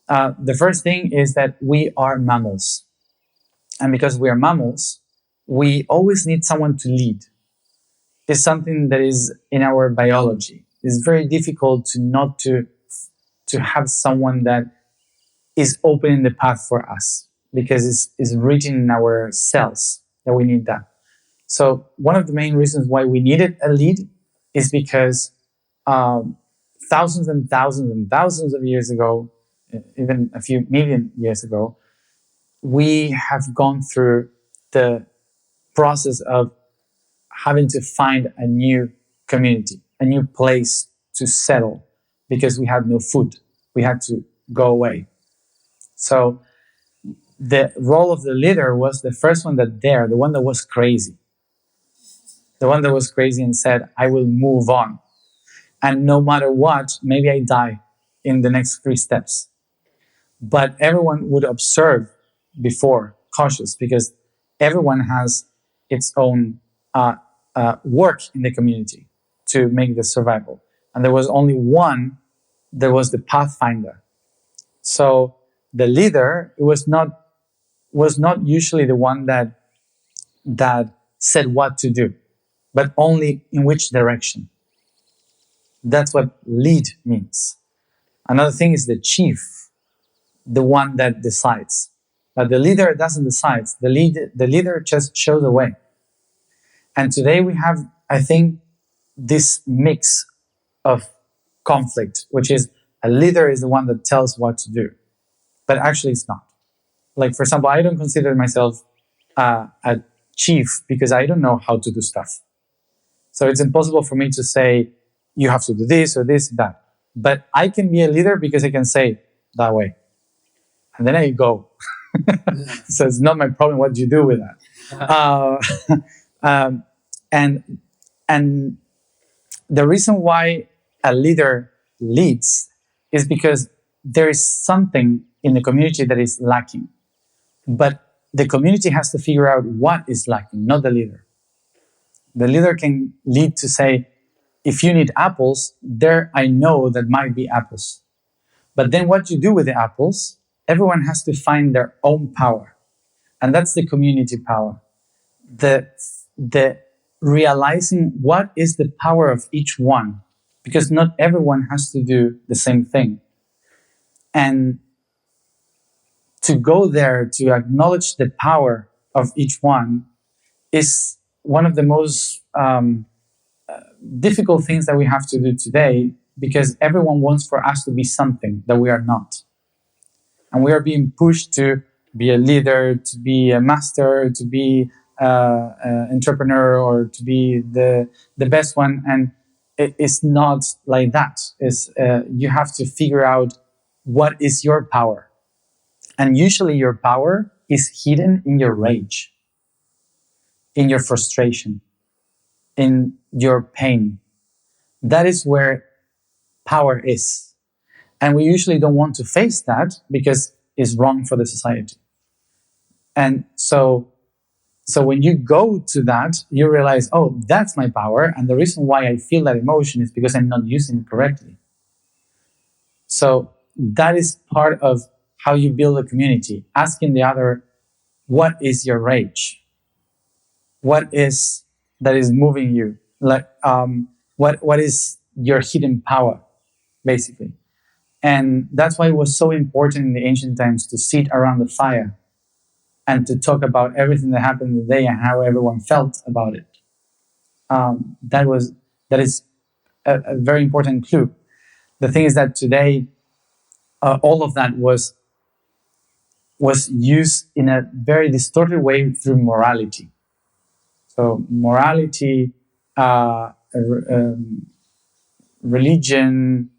The first thing is that we are mammals, and because we are mammals, we always need someone to lead. It's something that is in our biology. It's very difficult to have someone that is opening the path for us, because it's written in our cells that we need that. So one of the main reasons why we needed a lead is because thousands and thousands and thousands of years ago, even a few million years ago, we have gone through the process of having to find a new community, a new place to settle, because we had no food. We had to go away. So the role of the leader was the first one the one that was crazy. The one that was crazy and said, I will move on. And no matter what, maybe I die in the next 3 steps. But everyone would observe before, cautious, because everyone has its own work in the community to make the survival. And there was only one, there was the pathfinder. So the leader was not usually the one that said what to do, but only in which direction. That's what lead means. Another thing is the chief, the one that decides. But the leader doesn't decide. The leader just shows the way. And today we have, I think, this mix of conflict, which is a leader is the one that tells what to do, but actually it's not. Like, for example, I don't consider myself a chief because I don't know how to do stuff. So it's impossible for me to say, you have to do this or this, that. But I can be a leader because I can say that way. And then I go. So it's not my problem what you do with that. And the reason why a leader leads is because there is something in the community that is lacking. But the community has to figure out what is lacking, not the leader. The leader can lead to say, if you need apples, there I know that might be apples. But then what you do with the apples, everyone has to find their own power. And that's the community power. The realizing what is the power of each one, because not everyone has to do the same thing. And to go there, to acknowledge the power of each one, is one of the most difficult things that we have to do today, because everyone wants for us to be something that we are not. And we are being pushed to be a leader, to be a master, to be an entrepreneur, or to be the best one. And it's not like that. You have to figure out what is your power. And usually your power is hidden in your rage, in your frustration, in your pain. That is where power is. And we usually don't want to face that because it's wrong for the society. And so when you go to that, you realize, oh, that's my power. And the reason why I feel that emotion is because I'm not using it correctly. So that is part of how you build a community, asking the other, what is your rage? What is that is moving you? Like, what is your hidden power, basically? And that's why it was so important in the ancient times to sit around the fire and to talk about everything that happened in the day and how everyone felt about it. That is a very important clue. The thing is that today, all of that was used in a very distorted way through morality. So morality, religion,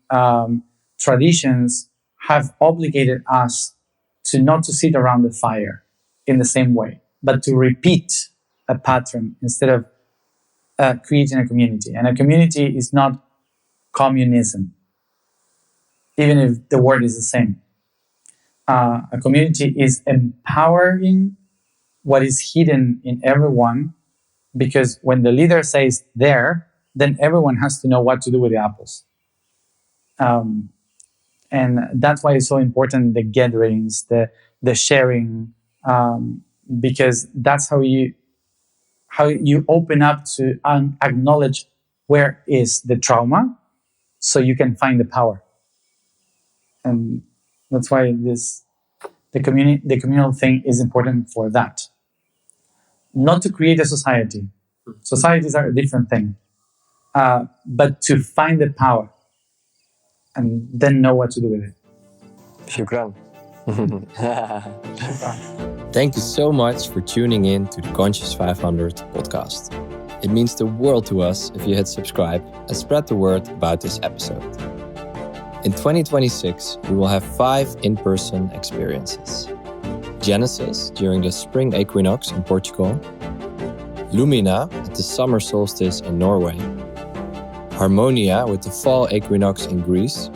traditions have obligated us not to sit around the fire in the same way, but to repeat a pattern instead of creating a community. And a community is not communism, even if the word is the same. A community is empowering what is hidden in everyone, because when the leader says there, then everyone has to know what to do with the apples. And that's why it's so important, the gatherings, the sharing, because that's how you open up to acknowledge where is the trauma, so you can find the power. And that's why the communal thing is important for that. Not to create a society. Societies are a different thing. But to find the power and then know what to do with it. Shukran. Thank you so much for tuning in to the Conscious 500 podcast. It means the world to us if you hit subscribe and spread the word about this episode. In 2026, we will have 5 in-person experiences. Genesis during the spring equinox in Portugal, Lumina at the summer solstice in Norway, Harmonia with the fall equinox in Greece.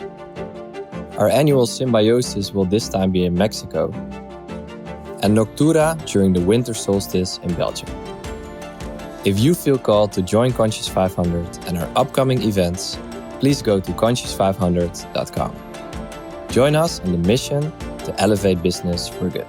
Our annual Symbiosis will this time be in Mexico, and Noctura during the winter solstice in Belgium. If you feel called to join Conscious 500 and our upcoming events, please go to conscious500.com. Join us in the mission to elevate business for good.